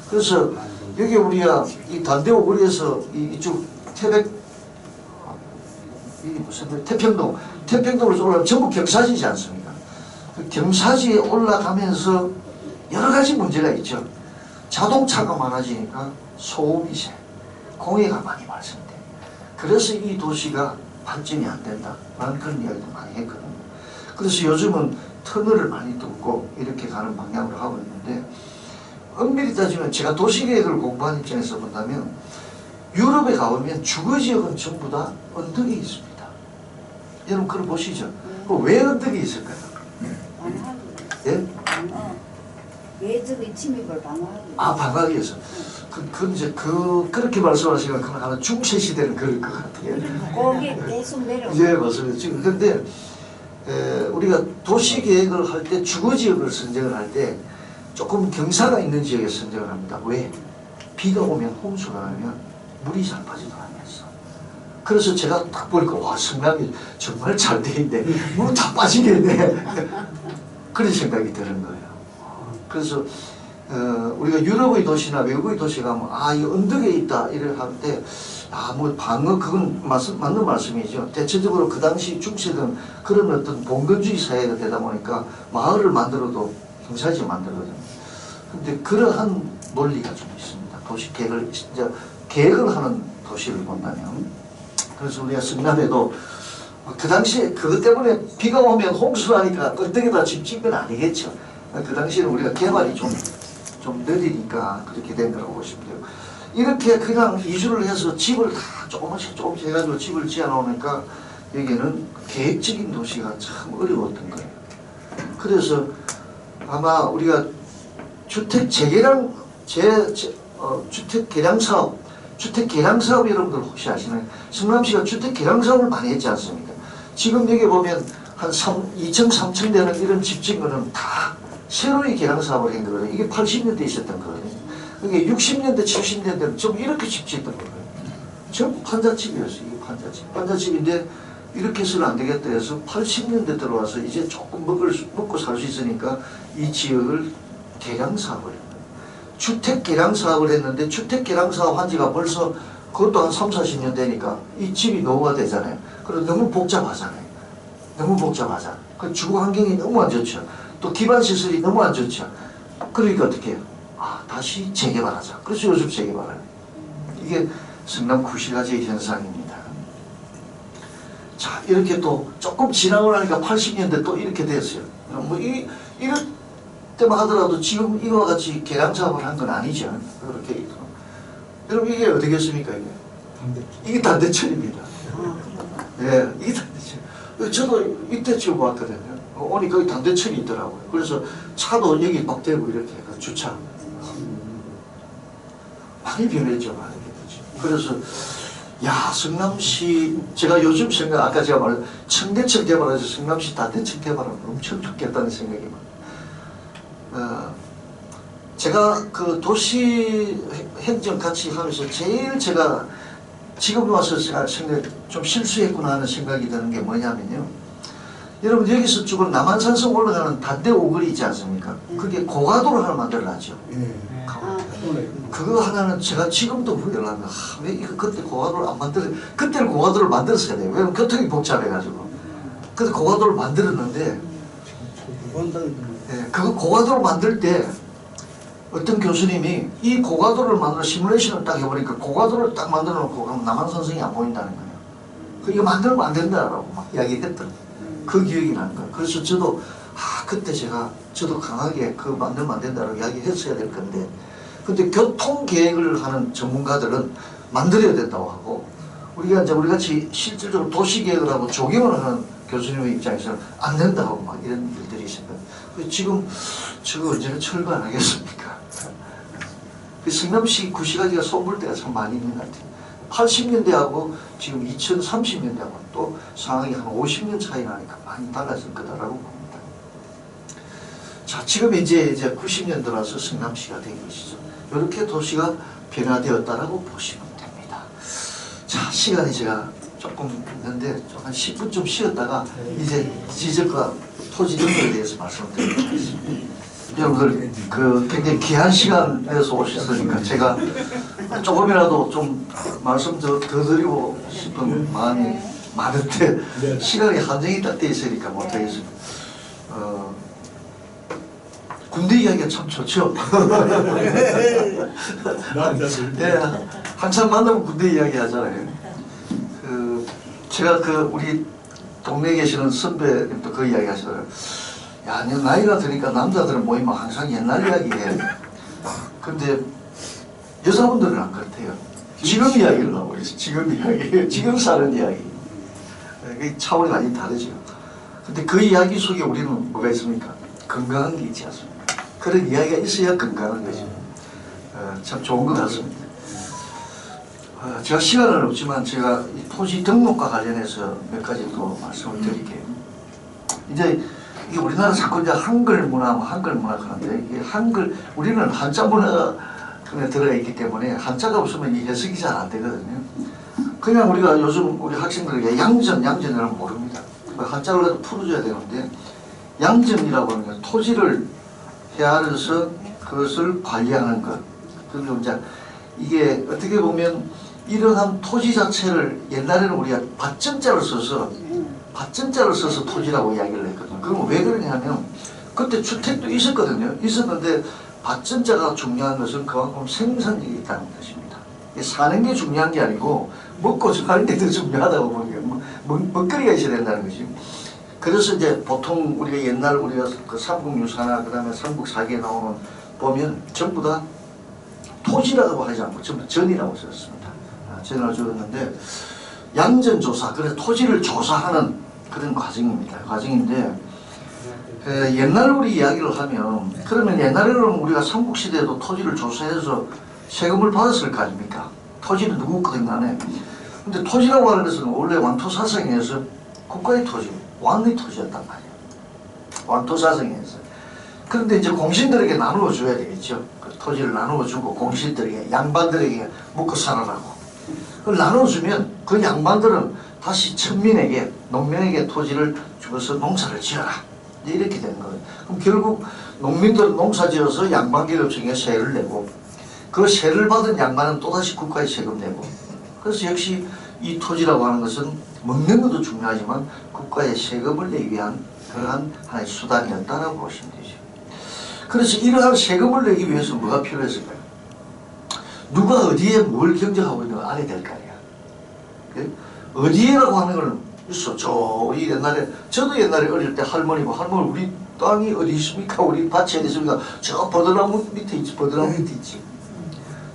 그래서 여기 우리가 이 단대호 거리에서 이쪽 태평동으로 올라가면 전부 경사지지 않습니까? 그 경사지에 올라가면서 여러 가지 문제가 있죠. 자동차가 많아지니까 소음이 새, 공해가 많이 발생돼. 그래서 이 도시가 발전이 안 된다. 라는 그런 이야기도 많이 했거든요. 그래서 요즘은 터널을 많이 뚫고 이렇게 가는 방향으로 하고 있는데 엄밀히 따지면 제가 도시계획을 공부한 입장에서 본다면 유럽에 가보면 주거지역은 전부 다 언덕이 있습니다. 여러분 그걸 보시죠. 왜 언덕이 있을까요? 방어하기. 예? 방어. 외적의 침입을 방어하기. 방어하기 위해서. 그렇게 말씀하시면 하나 중세 시대는 그럴 것 같아요. 거기에 계속 내려. 예, 맞습니다. 지금 근데 우리가 도시 계획을 할 때 주거 지역을 선정을 할 때 조금 경사가 있는 지역에 선정을 합니다. 왜? 비가 오면 홍수가 나면 물이 잘 빠지더라면서. 그래서 제가 딱 보니까 와 성남이 정말 잘 돼 있네. 물 다 빠지겠네. 그런 생각이 드는 거예요. 그래서 우리가 유럽의 도시나 외국의 도시 가면 이 언덕에 있다 이래 할 때 뭐 방어 그건 맞는 말씀이죠. 대체적으로 그 당시 중세는 그런 어떤 봉건주의 사회가 되다 보니까 마을을 만들어도 경사지 만들거든요. 근데 그러한 논리가 좀 있습니다. 도시 계획을 진짜 계획을 하는 도시를 본다면. 그래서 우리가 성남에도 그 당시에 그것 때문에 비가 오면 홍수나니까 언덕에다 집 짓는 건 아니겠죠. 그 당시에는 우리가 개발이 좀 느리니까 그렇게 된 거라고 보시면 돼요. 이렇게 그냥 이주를 해서 집을 다 조금씩 해가지고 집을 지어 놓으니까 여기는 계획적인 도시가 참 어려웠던 거예요. 그래서 아마 우리가 주택 재개량 주택 개량 사업 여러분들 혹시 아시나요? 성남시가 주택 개량 사업을 많이 했지 않습니까? 지금 여기 보면 한 2층, 3층 되는 이런 집 짓는 거는 다 새로이 개량 사업을 한 거거든요. 이게 80년대 있었던 거거든요. 이게 60년대, 70년대는 좀 이렇게 집 짓던 거예요. 전부 판자집이었어요. 이게 판자집. 판자집인데 이렇게 해서는 안 되겠다 해서 80년대 들어와서 이제 조금 먹고 살 수 있으니까 이 지역을 개량 사업을 했어요. 주택 개량 사업을 했는데 주택 개량 사업 한 지가 벌써 그것도 한 3, 40년 되니까 이 집이 노후가 되잖아요. 그리고 너무 복잡하잖아요. 너무 복잡하잖아요. 그 주거 환경이 너무 안 좋죠. 또 기반 시설이 너무 안 좋죠. 그러니까 어떻게 해요? 다시 재개발하자. 그래서 요즘 재개발을. 이게 성남 구시가지의 현상입니다. 자, 이렇게 또 조금 지나고 나니까 80년대 또 이렇게 됐어요. 뭐 이럴 때만 하더라도 지금 이와 같이 개량 사업을 한 건 아니죠. 그렇게. 여러분 이게 어떻겠습니까 이게? 이게 단대천입니다. 네, 이게 단대천. 저도 이때쯤 왔거든요. 오니까 여기 단대천이 있더라고요. 그래서 차도 여기 막 대고 이렇게 주차. 많이 변했죠, 많이 변했죠. 그래서 성남시 제가 요즘 생각 아까 제가 말한 청대천 개발해서 성남시 단대천 개발하면 엄청 좋겠다는 생각이 많아요. 제가 그 도시 행정 같이 하면서 제일 제가 지금 와서 제가 좀 실수했구나 하는 생각이 드는 게 뭐냐면요. 여러분 여기서 쭉 남한산성 올라가는 단대 오거리 있지 않습니까? 그게 고가도로 하나 만들어놨죠. 그거 하나는 제가 지금도 후회를 합니다. 왜 이거 그때 고가도를 안 만들어? 그때는 고가도를 만들었어야 돼요. 왜냐면 교통이 복잡해가지고. 그래서 고가도를 만들었는데, 그거 고가도를 만들 때 어떤 교수님이 이 고가도를 만들어 시뮬레이션을 딱 해보니까 고가도를 딱 만들어 놓고 그럼 남한 선생이 안 보인다는 거예요. 이거 만들면 안 된다라고 막 이야기했던 그 기억이 나는 거예요. 그래서 저도 그때 저도 강하게 그거 만들면 안 된다라고 이야기했어야 될 건데, 근데 교통 계획을 하는 전문가들은 만들어야 된다고 하고, 우리가 같이 실질적으로 도시 계획을 하고 조경을 하는 교수님의 입장에서는 안 된다고 막 이런 일들이 있습니다. 지금 저거 언제나 철거 안 하겠습니까? 성남시 구시가지가 손볼 때가 참 많이 있는 것 같아요. 80년대하고 지금 2030년대하고 또 상황이 한 50년 차이 나니까 많이 달라질 거다라고 봅니다. 자, 지금 이제 90년 들어서 성남시가 된 것이죠. 이렇게 도시가 변화되었다라고 보시면 됩니다. 자, 시간이 제가 조금 있는데 한 10분 좀 쉬었다가 이제 지적과 토지 등록에 대해서 말씀드리겠습니다. 여러분들 굉장히 귀한 시간 내서 오셨으니까 제가 조금이라도 좀 말씀 더 드리고 싶은 마음이 많은데 시간이 한정이 딱 돼 있으니까 못하겠습니다. 군대 이야기가 참 좋죠. 네, 항상 만나면 군대 이야기 하잖아요. 제가 우리 동네에 계시는 선배님도 그 이야기 하시더라고요. 야, 너 나이가 드니까 남자들은 모이면 항상 옛날 이야기 해. 근데 여자분들은 안 그렇대요. 지금 이야기를 하고 있어요. 지금 이야기. 지금 사는 이야기. 그 차원이 많이 다르죠. 근데 그 이야기 속에 우리는 뭐가 있습니까? 건강한 게 있지 않습니까? 그런 이야기가 있어야 건강한 거죠. 참 좋은 것 같습니다. 제가 시간은 없지만 제가 이 토지 등록과 관련해서 몇 가지 더 말씀을 드릴게요. 이제 이게 우리나라 자꾸 이제 한글 문화 하는데, 이게 우리는 한자 문화에 들어가 있기 때문에 한자가 없으면 이 해석이 잘 안 되거든요. 그냥 우리가 요즘 우리 학생들에게 양전이라는 모릅니다. 한자를 풀어줘야 되는데, 양전이라고 하는 건 토지를 헤아려서 그것을 관리하는 것. 그리고 이제 이게 어떻게 보면 이러한 토지 자체를 옛날에는 우리가 밭전자를 써서 토지라고 이야기를 했거든요. 그럼 왜 그러냐면 그때 주택도 있었는데 밭전자가 중요한 것은 그만큼 생산력이 있다는 것입니다. 사는 게 중요한 게 아니고 먹고 사는 게 더 중요하다고 보는 거예요. 먹거리가 있어야 된다는 것이. 그래서 이제 보통 우리가 그 삼국유사나 그다음에 삼국사기에 나오는 보면 전부 다 토지라고 하지 않고 전부 전이라고 썼습니다. 전을 적었는데 양전조사, 그래서 토지를 조사하는 그런 과정인데 옛날 우리 이야기를 하면, 그러면 옛날에는 우리가 삼국시대에도 토지를 조사해서 세금을 받았을 거 아닙니까? 토지는 누구 거든 간에. 근데 토지라고 하는 것은 원래 왕토사성에서 국가의 토지, 왕의 토지였단 말이에요. 왕토사성에서. 그런데 이제 공신들에게 나누어 줘야 되겠죠. 그 토지를 나누어 주고 공신들에게, 양반들에게 먹고 살아라고. 그걸 나눠주면 그 양반들은 다시 천민에게, 농민에게 토지를 주어서 농사를 지어라. 이렇게 된 거예요. 그럼 결국 농민들은 농사 지어서 양반기업청에 세를 내고, 그 세를 받은 양반은 또다시 국가에 세금 내고. 그래서 역시 이 토지라고 하는 것은 먹는 것도 중요하지만 국가에 세금을 내기 위한 그러한 하나의 수단이었다라고 보시면 되죠. 그래서 이러한 세금을 내기 위해서 뭐가 필요했을까요? 누가 어디에 뭘 경쟁하고 있는 걸 알아야 될 거 아니야. 예? 어디에라고 하는 걸 있어. 우리 옛날에, 저도 옛날에 어릴 때 할머니 우리 땅이 어디 있습니까? 우리 밭이 어디 있습니까? 저 버드나무 밑에 있지.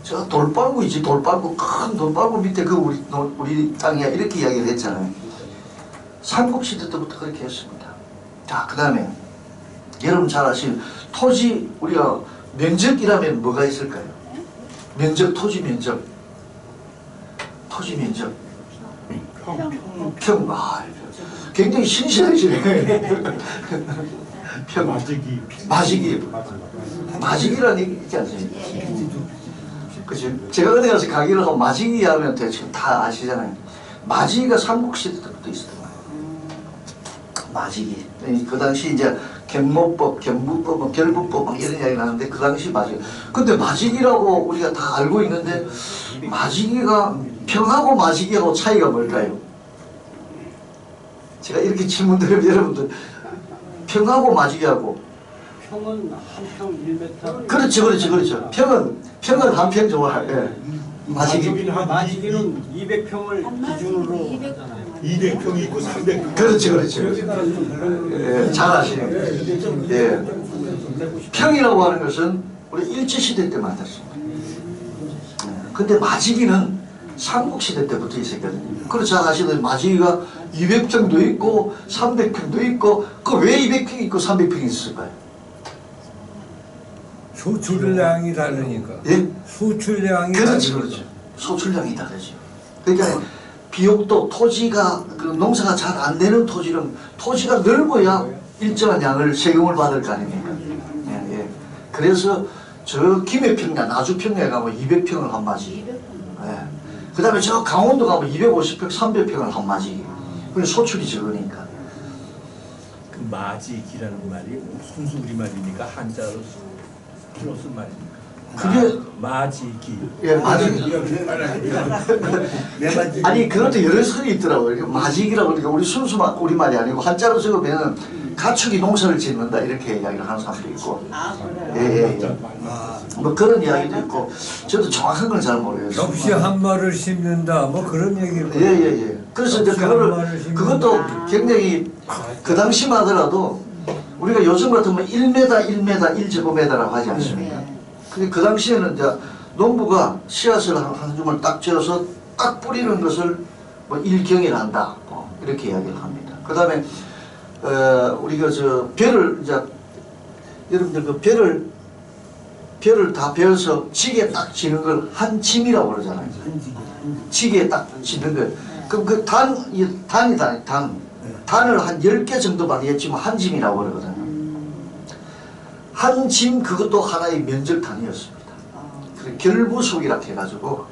저 돌방구 있지. 큰 돌방구 밑에 우리 땅이야. 이렇게 이야기를 했잖아요. 삼국시대 때부터 그렇게 했습니다. 자, 그 다음에 여러분 잘 아시는 토지, 우리가 면적이라면 뭐가 있을까요? 토지 면적. 굉장히 신실하시네. 마지기라는 얘기 있지 않습니까? 그죠? 제가 어디 가서 강의를 하고 마지기 하면 지금 다 아시잖아요. 마지기가 삼국시대 때부터 있었던 거예요. 마지기. 그 당시 이제 경모법, 경부법, 뭐 결부법 막 이런 이야기 나는데 그 당시 마직. 근데 마직이라고 우리가 다 알고 있는데 마직이가 평하고 마직이하고 차이가 뭘까요? 제가 이렇게 질문 드리면 여러분들 평하고 마직이하고 평은 한 평 1m. 그렇죠. 평은 한 평 좋아해. 예. 마직이 마지기는 200평을 한 마리 기준으로 200평. 200평이 있고 300평. 그렇죠. 지역에 따라 좀 다른 예, 잘 아시네요. 예. 평이라고 하는 것은 우리 일제시대 때 만들었습니다. 근데 마지기는 삼국시대 때부터 있었거든요. 그래서 잘 아시는 마지기가 200평도 있고 300평도 있고 그 왜 200평이 있고 300평이 있을까요? 소출량이 다르니까. 예? 소출량이 그렇죠. 소출량이 다르죠. 그러니까 비옥도 토지가 그 농사가 잘 안 되는 토지는 토지가 넓어야 일정한 양을 세금을 받을 거 아닙니까? 예, 예. 그래서 저 김해평야, 나주평야에 가면 200평을 한 마지. 200평. 예. 그 다음에 저 강원도 가면 250평, 300평을 한 마지. 그게 소출이 적으니까. 그 마지기라는 말이 순수 우리말이니까 한자로 풀어쓴 말입니까? 그게 마지기. 예, 마지. 아니 그것도 여러 설이 있더라고요. 이게 마직이라고 그러니까 우리 순수 우리말이 아니고 한자로 적으면 가축이 농사를 짓는다 이렇게 이야기를 하는 사람도 있고. 아, 그래요? 예. 뭐 그런 이야기도 있고 저도 정확한 건 잘 모르겠어요. 접시 한 마를 심는다 뭐 그런 얘기를. 예. 그래서 이제 그것도 굉장히 그 당시만 하더라도 우리가 요즘 같으면 1m 1제곱미터라고 하지 않습니까? 근데 그 당시에는 이제 농부가 씨앗을 한 줌을 딱 쥐어서 딱 뿌리는 것을 뭐 일경이란다 뭐 이렇게 이야기를 합니다. 그 다음에 우리가 저 벼를 이제 여러분들 그 벼를 다 베어서 지게 딱 지는 걸 한 짐이라고 그러잖아요. 지게 딱 지는 걸. 그럼 그 단을 한 10개 정도 많이 했지만 한 짐이라고 그러거든요. 한 짐 그것도 하나의 면적 단위였습니다. 결부속이라고 해가지고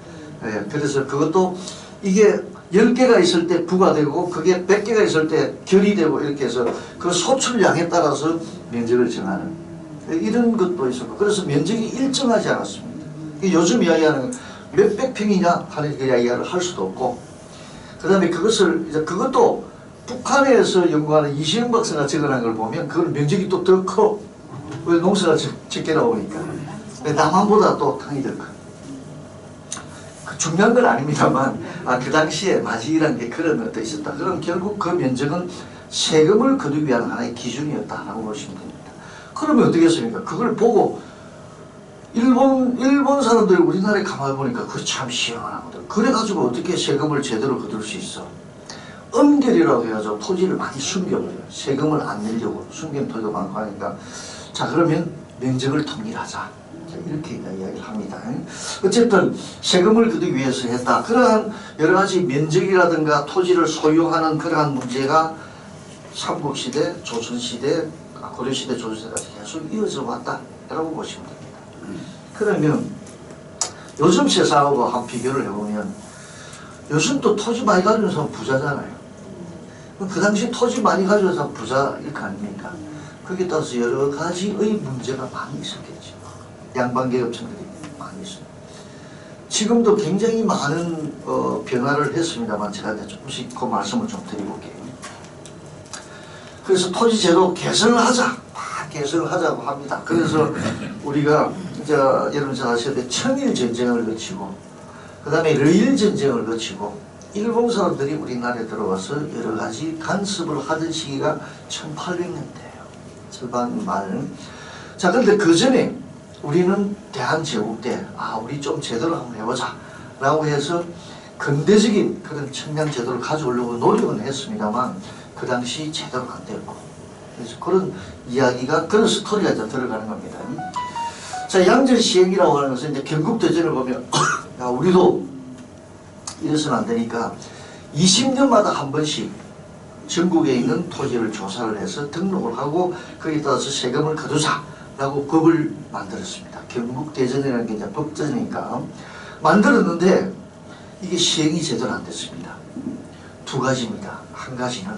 그래서 그것도 이게 10개가 있을 때 부가 되고 그게 100개가 있을 때 결이 되고 이렇게 해서 그 소출량에 따라서 면적을 정하는 이런 것도 있었고 그래서 면적이 일정하지 않았습니다. 요즘 이야기하는 몇백 평이냐 하는 그 이야기를 할 수도 없고 그 다음에 그것을 이제 그것도 북한에서 연구하는 이시영 박사가 적어낸 걸 보면 그건 면적이 또 더 커. 왜 농사가 적게 나오니까. 남한보다 또 땅이 더 커. 그 중요한 건 아닙니다만 그 당시에 마지기라는 게 그런 것도 있었다. 그럼 결국 그 면적은 세금을 거두기 위한 하나의 기준이었다라고 보시면 됩니다. 그러면 어떻게 했습니까? 그걸 보고 일본 사람들이 우리나라에 가만히 보니까 그거 참 시원하거든. 그래가지고 어떻게 세금을 제대로 거둘 수 있어? 엄결이라고 해가지고 토지를 많이 숨겨버려요. 세금을 안 내려고 숨긴 토지도 많고 하니까 자 그러면 면적을 통일하자. 이렇게 이야기를 합니다. 어쨌든 세금을 거두기 위해서 했다. 그러한 여러 가지 면적이라든가 토지를 소유하는 그러한 문제가 삼국시대, 조선시대, 고려시대, 조선시대까지 계속 이어져 왔다라고 보시면 됩니다. 그러면 요즘 세상하고 한 비교를 해보면 요즘 또 토지 많이 가지고 사람 부자잖아요. 그 당시 토지 많이 가지고 사람 부자일 거 아닙니까? 거기에 따라서 여러 가지의 문제가 많이 있었겠죠. 양반계급층들이 많이 있습니다. 지금도 굉장히 많은 변화를 했습니다만 제가 이제 조금씩 그 말씀을 좀 드려볼게요. 그래서 토지제도 개선을 하자. 개선을 하자고 합니다. 그래서 우리가 이제 여러분 잘 아시다시피 청일전쟁을 거치고 그 다음에 러일전쟁을 거치고 일본 사람들이 우리나라에 들어와서 여러 가지 간섭을 하던 시기가 1800년대예요. 절반 말. 자, 그런데 그 전에 우리는 대한제국 때 우리 좀 제대로 한번 해보자 라고 해서 근대적인 그런 청량제도를 가져오려고 노력은 했습니다만 그 당시 제대로 안 됐고 그래서 그런 이야기가 그런 스토리가 이제 들어가는 겁니다. 자, 양절시행이라고 하는 것은 이제 경국대전을 보면 우리도 이래서는 안 되니까 20년마다 한 번씩 전국에 있는 토지를 조사를 해서 등록을 하고 거기에 따라서 세금을 거두자라고 법을 만들었습니다. 경국대전이라는 게 이제 법전이니까 만들었는데 이게 시행이 제대로 안 됐습니다. 두 가지입니다. 한 가지는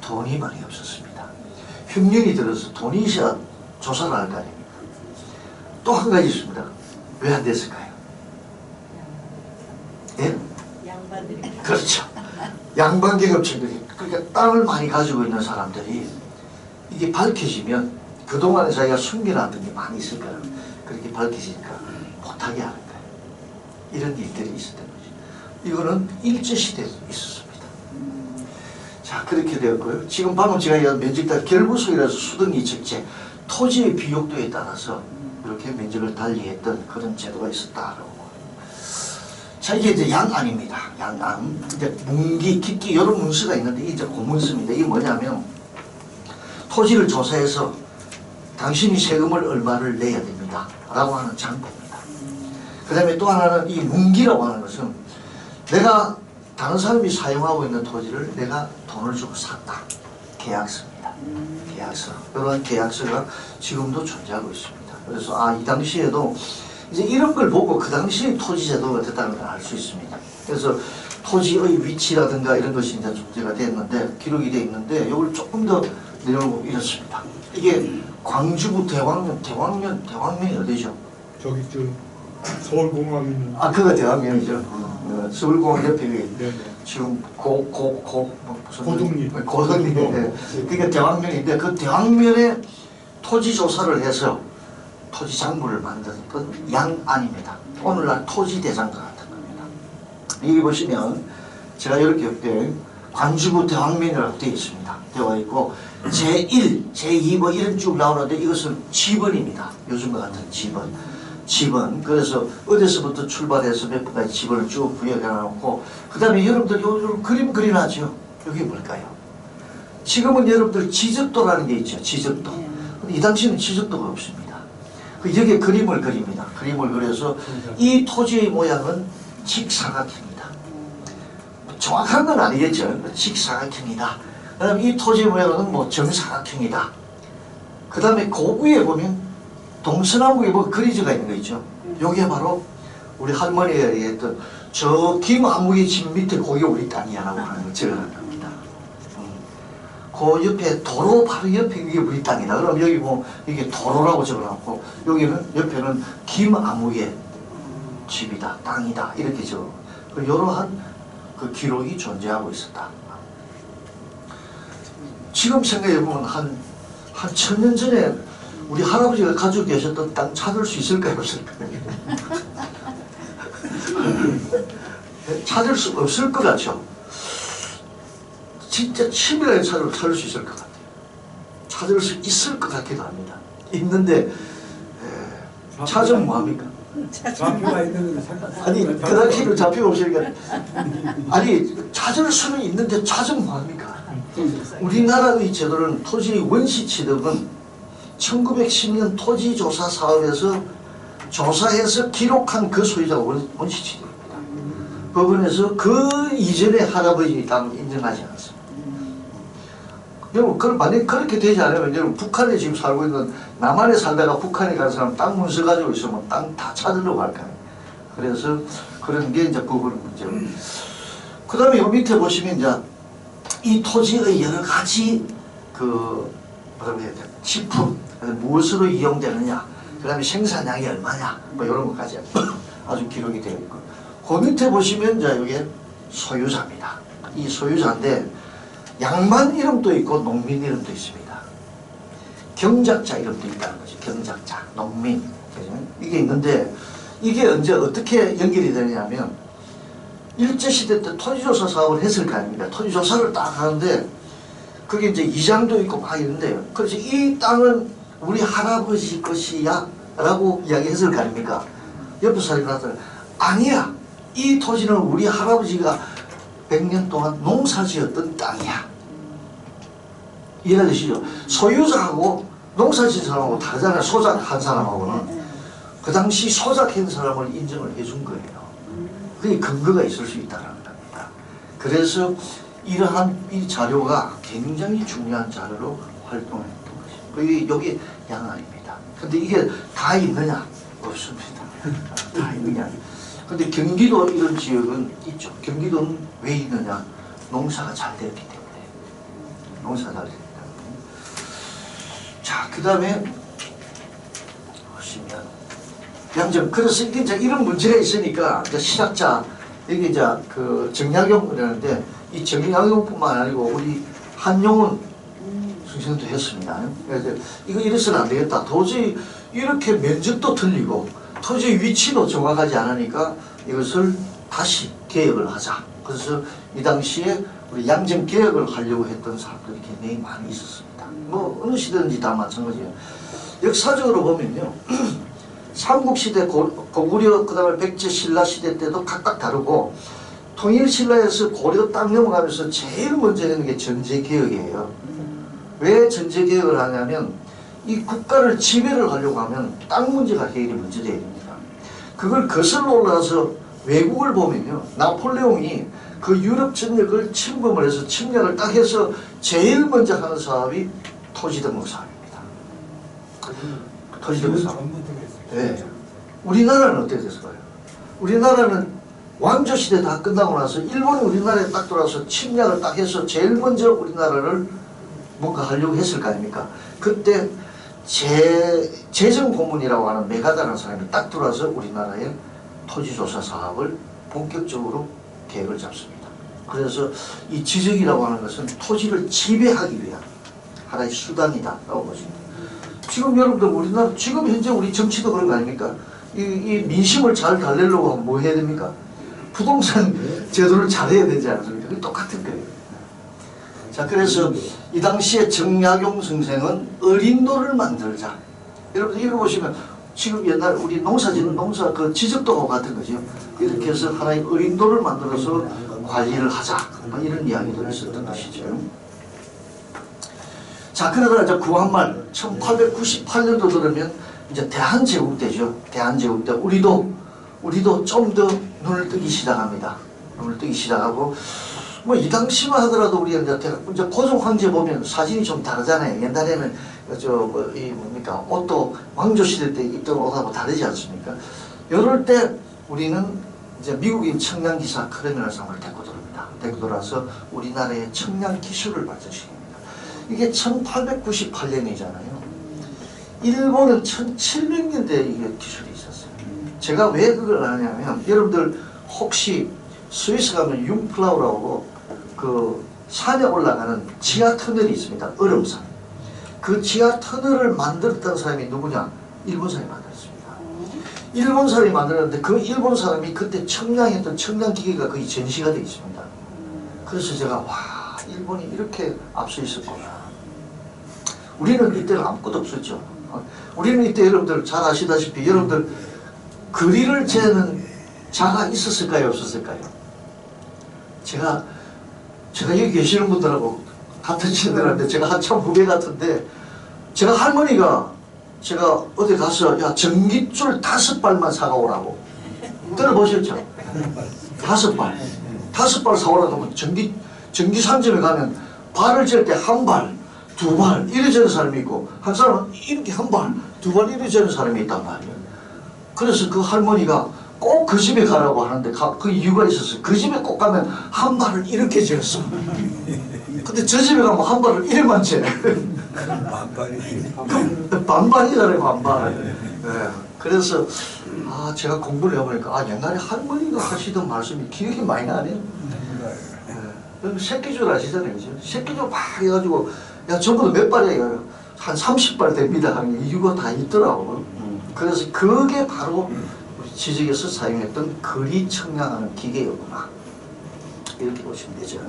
돈이 많이 없었습니다. 흉년이 들어서 돈이 있어야 조사를 할 거 아닙니까? 또 한 가지 있습니다. 왜 안 됐을까요? 예? 양반들이 그렇죠. 양반계급층들이, 그러니까 땅을 많이 가지고 있는 사람들이 이게 밝혀지면 그동안에 자기가 숨겨놨던 게 많이 있을 거예요. 그렇게 밝혀지니까 못하게 하는 거예요. 이런 일들이 있었던 거죠. 이거는 일제시대에 있었습니다. 자, 그렇게 되었고요. 지금 방금 제가 얘기한 면적달 결부소이라서 수등이 적재, 토지의 비옥도에 따라서 이렇게 면적을 달리했던 그런 제도가 있었다라고. 자, 이게 이제 양안입니다. 양안. 이제 문기, 깊기 이런 문서가 있는데 이게 이제 고문서입니다. 이게 뭐냐면 토지를 조사해서 당신이 세금을 얼마를 내야 됩니다. 라고 하는 장부입니다. 그 다음에 또 하나는 이 문기라고 하는 것은 내가 다른 사람이 사용하고 있는 토지를 내가 돈을 주고 샀다. 계약서입니다. 계약서. 이런 계약서가 지금도 존재하고 있습니다. 그래서 이 당시에도 이제 이런 걸 보고 그 당시에 토지 제도가 어땠다는 걸 알 수 있습니다. 그래서 토지의 위치라든가 이런 것이 이제 존재가 됐는데, 기록이 되어 있는데, 이걸 조금 더 내려보면 이렇습니다. 이게 광주구 대왕면이 어디죠? 저기 서울공항. 그거 대왕면이죠. 서울공항 옆에 네. 지금 무슨 고덕리. 고덕리. 네. 그러니까 대왕면인데 그 대왕면에 토지 조사를 해서 토지 장부를 만든 양안입니다. 오늘날 토지 대장과 같은 겁니다. 여기 보시면 제가 이렇게 옆에 관주구 대왕면이라고 되어 있습니다. 되어 있고 제1, 제2 뭐 이런 쭉 나오는데 이것은 지번입니다. 요즘과 같은 지번. 지번. 그래서 어디서부터 출발해서 몇 분까지 지번을 쭉 부여해 놓고 그 다음에 여러분들 요즘 그림 그려놨죠. 여기 뭘까요? 지금은 여러분들 지적도라는 게 있죠. 지적도. 근데 이 당시에는 지적도가 없습니다. 여기에 그림을 그립니다. 그림을 그려서 이 토지의 모양은 직사각형이다. 정확한 건 아니겠죠. 직사각형이다. 그 다음에 이 토지의 모양은 뭐 정사각형이다. 그 다음에 그 위에 보면 동서남북에 뭐 그리즈가 있는 거 있죠. 요게 바로 우리 할머니가 얘기했던 저 김아무개 집 밑에 거기 우리 땅이야 라고 하는 걸 적어놓은 겁니다. 그 옆에 도로 바로 옆에 이게 우리 땅이다. 그럼 여기 뭐 이게 도로라고 적어놨고 여기는 옆에는 김아무개 집이다, 땅이다 이렇게 적어. 이러한 그 기록이 존재하고 있었다. 지금 생각해보면 한 1000년 전에 우리 할아버지가 가지고 계셨던 땅 찾을 수 있을까요? 없을까요? 찾을 수 없을 것 같죠? 진짜 치밀하게 찾을 수 있을 것 같아요. 찾을 수 있을 것 같기도 합니다. 있는데 찾으면 뭐합니까? 좌표가 있는 걸 아니 그 당시에는 좌표가 없으니까 아니 찾을 수는 있는데 찾으면 뭐합니까? 우리나라의 제도는 토지 원시 취득은 1910년 토지조사 사업에서 조사해서 기록한 그 소유자가 원시 취득입니다. 법원에서 그 이전에 할아버지 땅 인정하지 않습니다. 여러분, 만약 그렇게 되지 않으면 여러분 북한에 지금 살고 있는 남한에 살다가 북한에 간 사람 땅 문서 가지고 있으면 땅 다 찾으려고 할 거예요. 그래서 그런 게 이제 그거는 문제고. 그 다음에 요 밑에 보시면 이제 이 토지의 여러 가지 뭐라고 해야 되나 식품, 무엇으로 이용되느냐, 그 다음에 생산량이 얼마냐, 뭐 이런 것까지 아주 기록이 되어 있고. 그 밑에 보시면 이제 이게 소유자입니다. 이 소유자인데 양반 이름도 있고 농민 이름도 있습니다. 경작자 이름도 있다는 거죠. 경작자, 농민. 이게 있는데 이게 언제 어떻게 연결이 되냐면 일제시대 때 토지조사 사업을 했을 거 아닙니까? 토지조사를 딱 하는데 그게 이제 이장도 있고 막 이런데요. 그래서 이 땅은 우리 할아버지 것이야 라고 이야기했을 거 아닙니까? 옆에 사람이 나타나 아니야. 이 토지는 우리 할아버지가 100년 동안 농사지었던 땅이야. 이해되시죠? 소유자하고 농사지은 사람하고 다르잖아요. 소작한 사람하고는. 그 당시 소작한 사람을 인정을 해준 거예요. 그게 근거가 있을 수 있다는 겁니다. 그래서 이러한 이 자료가 굉장히 중요한 자료로 활동했던 것이죠. 여기 양안입니다. 근데 이게 다 있느냐? 없습니다. 다 있느냐? 근데 경기도 이런 지역은 있죠. 경기도는 왜 있느냐? 농사가 잘 되었기 때문에. 농사가 잘 되었기 때문에. 자, 그 다음에 보시면 양정. 그래서 이제 이런 문제가 있으니까 이제 신학자 여기 이제 그 정약용이라는데 이 정약용뿐만 아니고 우리 한용운 선생님도 했습니다. 그래서 이거 이래서는 안 되겠다. 도저히 이렇게 면적도 틀리고 도저히 위치도 정확하지 않으니까 이것을 다시 개혁을 하자. 그래서 이 당시에 우리 양정 개혁을 하려고 했던 사람들이 굉장히 많이 있었습니다. 뭐 어느 시대든지 다 마찬가지예요. 역사적으로 보면요. 삼국시대, 고구려, 그 다음에 백제, 신라 시대 때도 각각 다르고 통일신라에서 고려 딱 넘어가면서 제일 먼저 하는 게 전제개혁이에요. 왜 전제개혁을 하냐면 이 국가를 지배를 하려고 하면 땅 문제가 해결이 먼저 돼야 됩니다. 그걸 거슬러 올라가서 외국을 보면요. 나폴레옹이 그 유럽 전역을 침범을 해서 침략을 딱 해서 제일 먼저 하는 사업이 토지등록 사업입니다. 토지등록 사업. 네. 우리나라는 어떻게 됐을까요? 우리나라는 왕조시대 다 끝나고 나서 일본이 우리나라에 딱 들어와서 침략을 딱 해서 제일 먼저 우리나라를 뭔가 하려고 했을 거 아닙니까? 그때 재정고문이라고 하는 메가다라는 사람이 딱 들어와서 우리나라의 토지조사 사업을 본격적으로 계획을 잡습니다. 그래서 이 지적이라고 하는 것은 토지를 지배하기 위한 하나의 수단이다라고 보십니다. 지금 여러분들 우리나라 지금 현재 우리 정치도 그런 거 아닙니까? 이 민심을 잘 달래려고 하면 뭐 해야 됩니까? 부동산 제도를 잘해야 되지 않습니까? 그게 똑같은 거예요. 자, 그래서 이 당시에 정약용 선생은 어린도를 만들자. 여러분 이거 보시면 지금 옛날 우리 농사짓는 농사 그 지적도하고 같은 거죠. 이렇게 해서 하나의 어린도를 만들어서 관리를 하자. 뭐 이런 이야기도 있었던 것이죠. 자, 그러다가 이제 구한말 1898년도 들으면 이제 대한제국대죠. 대한제국대. 우리도 좀 더 눈을 뜨기 시작합니다. 눈을 뜨기 시작하고 뭐 이 당시만 하더라도 우리 이제 고종 황제 보면 사진이 좀 다르잖아요. 옛날에는 이 뭡니까 옷도 왕조 시대 때 입던 옷하고 다르지 않습니까? 이럴 때 우리는 이제 미국인 청량 기사 크레미널 상을 데리고 들어옵니다. 데리고 들어와서 우리나라의 청량 기술을 발전시킵니다. 이게 1898년이잖아요. 일본은 1700년대에 이게 기술이 있었어요. 제가 왜 그걸 아냐면 여러분들 혹시 스위스 가면 융플라우라고 그 산에 올라가는 지하 터널이 있습니다. 얼음산. 그 지하 터널을 만들었던 사람이 누구냐? 일본 사람이 만들었습니다. 일본 사람이 만들었는데 그 일본 사람이 그때 청량했던 청량기계가 거의 전시가 되어 있습니다. 그래서 제가 와, 일본이 이렇게 앞서 있었구나. 우리는 이때는 아무것도 없었죠. 우리는 이때 여러분들 잘 아시다시피 여러분들 거리를 재는 자가 있었을까요? 없었을까요? 제가 여기 계시는 분들하고 같은 친구들한테 제가 한참 후배 같은데 제가 할머니가 제가 어디 가서 야 전깃줄 5발만 사가오라고 들어보셨죠? 5발 5발 사오라고 하면 전기상점에 가면 발을 잴 때 1발 2발 이래 재는 사람이 있고 한 사람은 이렇게 1발 2발 이래 재는 사람이 있단 말이에요. 그래서 그 할머니가 꼭 그 집에 가라고 하는데 그 이유가 있었어요. 그 집에 꼭 가면 1발을 이렇게 재었어. 근데 저 집에 가면 1발을 이래만 재. 반반이잖아요, 반반. 네. 그래서 제가 공부를 해보니까 옛날에 할머니가 하시던 말씀이 기억이 많이 나네요. 네. 새끼줄 아시잖아요, 그죠? 새끼줄 막 해가지고 야 전부 다 몇 발이에요? 한 30발 됩니다 하는 이유가 다 있더라고. 그래서 그게 바로 지적에서 사용했던 거리 청량하는 기계였구나. 이렇게 보시면 되죠.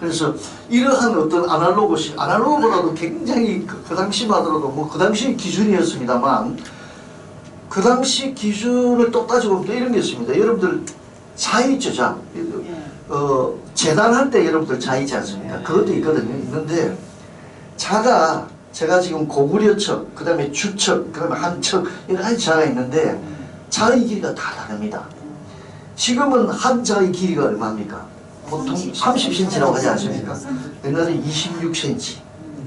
그래서 이러한 어떤 아날로그보다도 굉장히 그 당시만 하더라도 뭐 그 당시 기준이었습니다만 그 당시 기준을 또 따지고 보면 이런 게 있습니다. 여러분들 자 있죠, 자. 재단할 때 여러분들 자 있지 않습니까? 그것도 있거든요. 있는데 자가 제가 지금 고구려척, 그 다음에 주척, 그 다음에 한척 여러 가지 자가 있는데 자의 길이가 다 다릅니다. 지금은 한 자의 길이가 얼마입니까? 보통 30cm라고 하지 않습니까? 옛날에 26cm,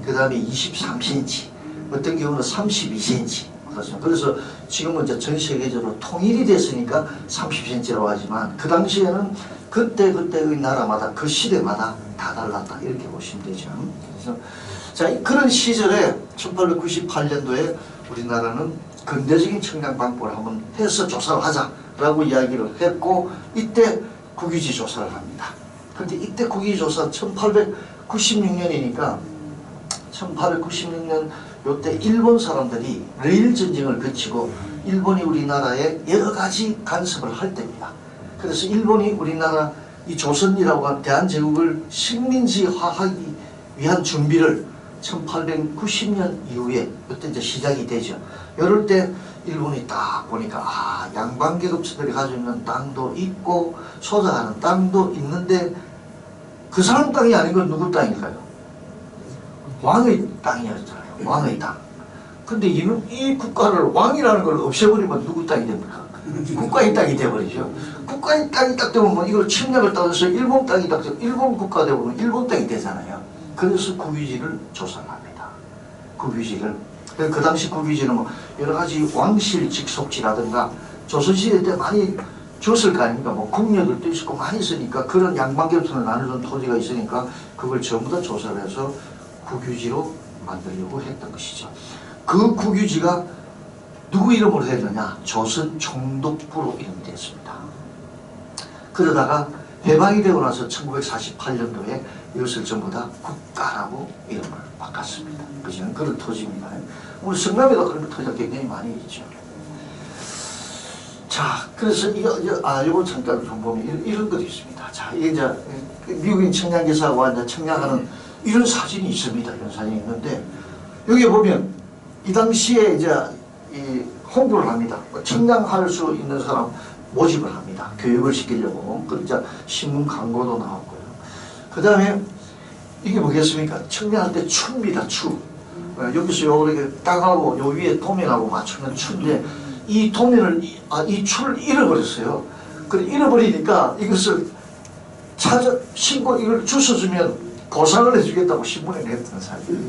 그 다음에 23cm, 어떤 경우는 32cm. 그렇습니다. 그래서 지금은 이제 전 세계적으로 통일이 됐으니까 30cm라고 하지만 그 당시에는 그때의 나라마다 그 시대마다 다 달랐다 이렇게 보시면 되죠. 그래서 자 그런 시절에 1898년도에 우리나라는 근대적인 측량 방법을 한번 해서 조사를 하자라고 이야기를 했고 이때 국유지 조사를 합니다. 그런데 이때 국유지 조사 1896년이니까 1896년 요때 일본 사람들이 레일 전쟁을 거치고 일본이 우리나라에 여러 가지 간섭을 할 때입니다. 그래서 일본이 우리나라 이 조선이라고 하는 대한제국을 식민지화하기 위한 준비를 1890년 이후에 이때 이제 시작이 되죠. 이럴 때 일본이 딱 보니까 양반계급체들이 가지고 있는 땅도 있고 소작하는 땅도 있는데 그 사람 땅이 아닌 건 누구 땅일까요? 왕의 땅이었잖아요. 왕의 땅. 근데 이 국가를 왕이라는 걸 없애버리면 누구 땅이 됩니까? 국가의 땅이 돼버리죠. 국가의 땅이 딱 되면 뭐 이걸 침략을 따져서 일본 땅이 딱 되면 일본 국가 되면 일본 땅이 되잖아요. 그래서 국유지를 조사를 합니다. 국유지를. 그 당시 국유지는 뭐 여러 가지 왕실 직속지라든가 조선시대 때 많이 줬을 거 아닙니까? 뭐 국녀들도 있었고 많이 있으니까 그런 양반계급선을 나누는 토지가 있으니까 그걸 전부 다 조사를 해서 국유지로 만들려고 했던 것이죠. 그 국유지가 누구 이름으로 됐느냐? 조선 총독부로 이름이 됐습니다. 그러다가 해방이 되고 나서 1948년도에 이것을 전부 다 국가라고 이름을 바꿨습니다. 그죠? 그런 토지입니다. 우리 성남에도 그런 토지가 굉장히 많이 있죠. 자, 그래서 이거 잠깐 좀 보면 이런 것도 있습니다. 자, 이게 이제 미국인 청량기사와 이제 청량하는 이런 사진이 있습니다. 이런 사진이 있는데 여기 보면 이 당시에 이제 이 홍보를 합니다. 청량할 수 있는 사람 모집을 합니다. 교육을 시키려고. 그 이제 신문 광고도 나왔고요. 그 다음에 이게 뭐겠습니까? 청량할 때 추입니다. 추. 여기서 요렇게 땅하고 요 위에 도면하고 맞추는 추인데 이 도면을 이 추를 잃어버렸어요. 그래 잃어버리니까 이것을 신고 이걸 주워주면 보상을 해주겠다고 신문에 냈던 사실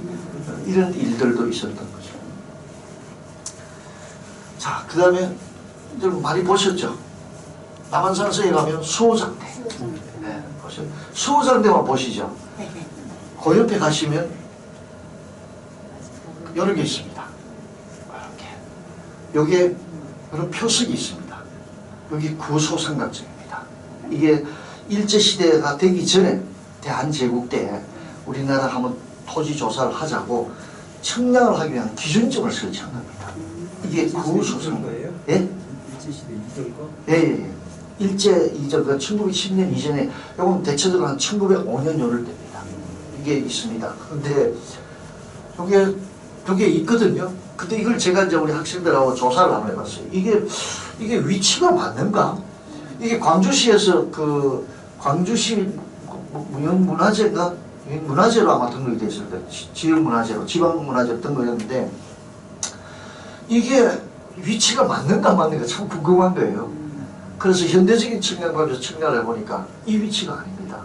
이런 일들도 있었던 거죠. 자, 그 다음에 많이 보셨죠? 남한산서에 가면 수호장대. 네, 보세요. 수호장대만 보시죠. 그 옆에 가시면 여러 개 있습니다. 이렇게. 여기에 여러 표석이 있습니다. 여기 구소삼각정입니다. 이게 일제시대가 되기 전에 대한제국 때 우리나라 한번 토지 조사를 하자고 청량을 하기 위한 기준점을 설치한 겁니다. 이게 구소삼각. 예? 일제시대 이전 거? 예. 일제 이전, 1910년 이전에, 요건 대체적으로 한 1905년 요럴 때입니다. 이게 있습니다. 근데, 요게 있거든요. 근데 이걸 제가 이제 우리 학생들하고 조사를 한번 해봤어요. 이게 위치가 맞는가? 이게 광주시에서 광주시 무형문화재인가? 문화재로 아마 등록이 되어 있을 거예요. 지역문화재로, 지방문화재로 등록했는데, 이게 위치가 맞는가 안 맞는가 참 궁금한 거예요. 그래서 현대적인 측량관에서 측량을 해보니까 이 위치가 아닙니다.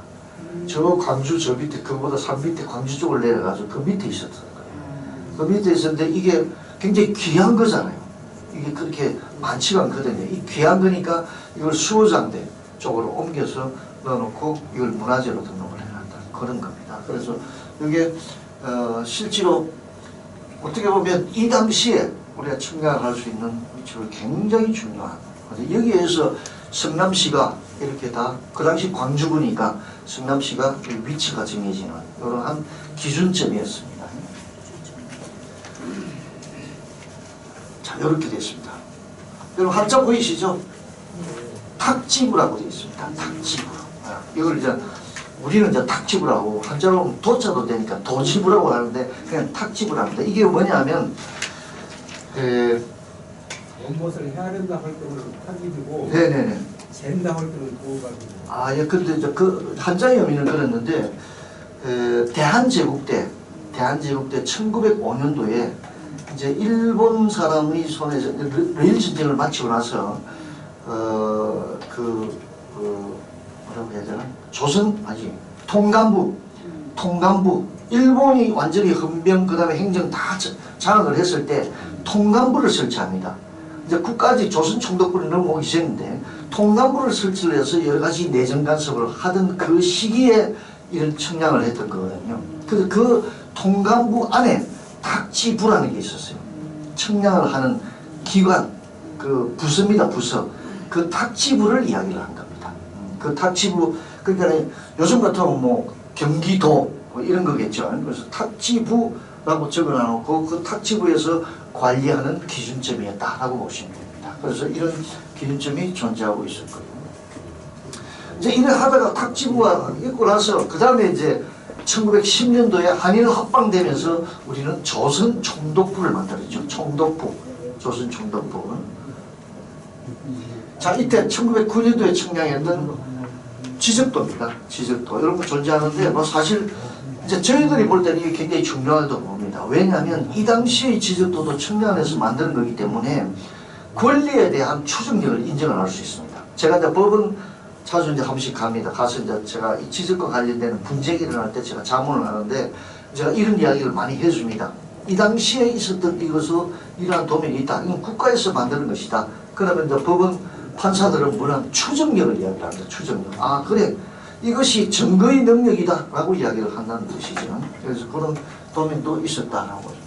저 광주 저 밑에 그보다 산 밑에 광주 쪽을 내려가서 그 밑에 있었던 거예요. 그 밑에 있었는데 이게 굉장히 귀한 거잖아요. 이게 그렇게 많지가 않거든요. 이 귀한 거니까 이걸 수호장대 쪽으로 옮겨서 넣어놓고 이걸 문화재로 등록을 해놨다. 그런 겁니다. 그래서 이게 실제로 어떻게 보면 이 당시에 우리가 측량할 수 있는 위치가 굉장히 중요한. 여기에서 성남시가 이렇게 다 그 당시 광주구니까 성남시가 위치가 정해지는 이러한 기준점이었습니다. 자, 이렇게 됐습니다. 여러분 한자 보이시죠? 탁지부라고 되어 있습니다. 탁지부. 이걸 이제 우리는 이제 탁지부라고 한자로 도자도 되니까 도지부라고 하는데 그냥 탁지부랍니다. 이게 뭐냐면 연못을 헤아린다 할 때는 탁이 되고 네네네. 잰다 할 때는 도가 되고. 예, 근데 이제 그 한자의 의미는 그랬는데 대한제국 때 1905년도에 이제 일본 사람의 손에서 레일 전쟁을 마치고 나서 뭐라고 해야 되나? 통감부 일본이 완전히 헌병 그다음에 행정 다 장악을 했을 때 통감부를 설치합니다. 이제 국가직 조선 총독부를 넘어오기 전인데 통감부를 설치를 해서 여러 가지 내정 간섭을 하던 그 시기에 이런 청량을 했던 거거든요. 그래서 그 통감부 안에 탁지부라는 게 있었어요. 청량을 하는 기관, 그 부서입니다, 부서. 그 탁지부를 이야기를 한 겁니다. 그 탁지부, 그러니까 요즘 같으면 뭐 경기도 뭐 이런 거겠죠. 그래서 탁지부라고 적어놔놓고 그 탁지부에서 관리하는 기준점이었다라고 보시면 됩니다. 그래서 이런 기준점이 존재하고 있을 거예요. 이제 이래 하다가 탁지부가 있고 나서 그 다음에 이제 1910년도에 한일 합방되면서 우리는 조선 총독부를 만들었죠. 총독부, 조선 총독부. 자, 이때 1909년도에 청량했던 지적도입니다. 지적도 이런 거 존재하는데 뭐 사실 이제 저희들이 볼 때는 이게 굉장히 중요하다고 봅니다. 왜냐하면 이 당시의 지적도도 청량에서 만드는 거기 때문에 권리에 대한 추정력을 인정을 할 수 있습니다. 제가 이제 법원 자주 이제 한 번씩 갑니다. 가서 이제 제가 이 지적과 관련되는 분쟁이 일어날 때 제가 자문을 하는데 제가 이런 이야기를 많이 해줍니다. 이 당시에 있었던 이것은 이러한 도면이 있다. 이건 국가에서 만드는 것이다. 그러면 이제 법원 판사들은 뭐냐면 추정력을 이야기를 합니다. 추정력. 아, 그래. 이것이 증거의 능력이다. 라고 이야기를 한다는 뜻이죠. 그래서 그런 도면도 있었다라고.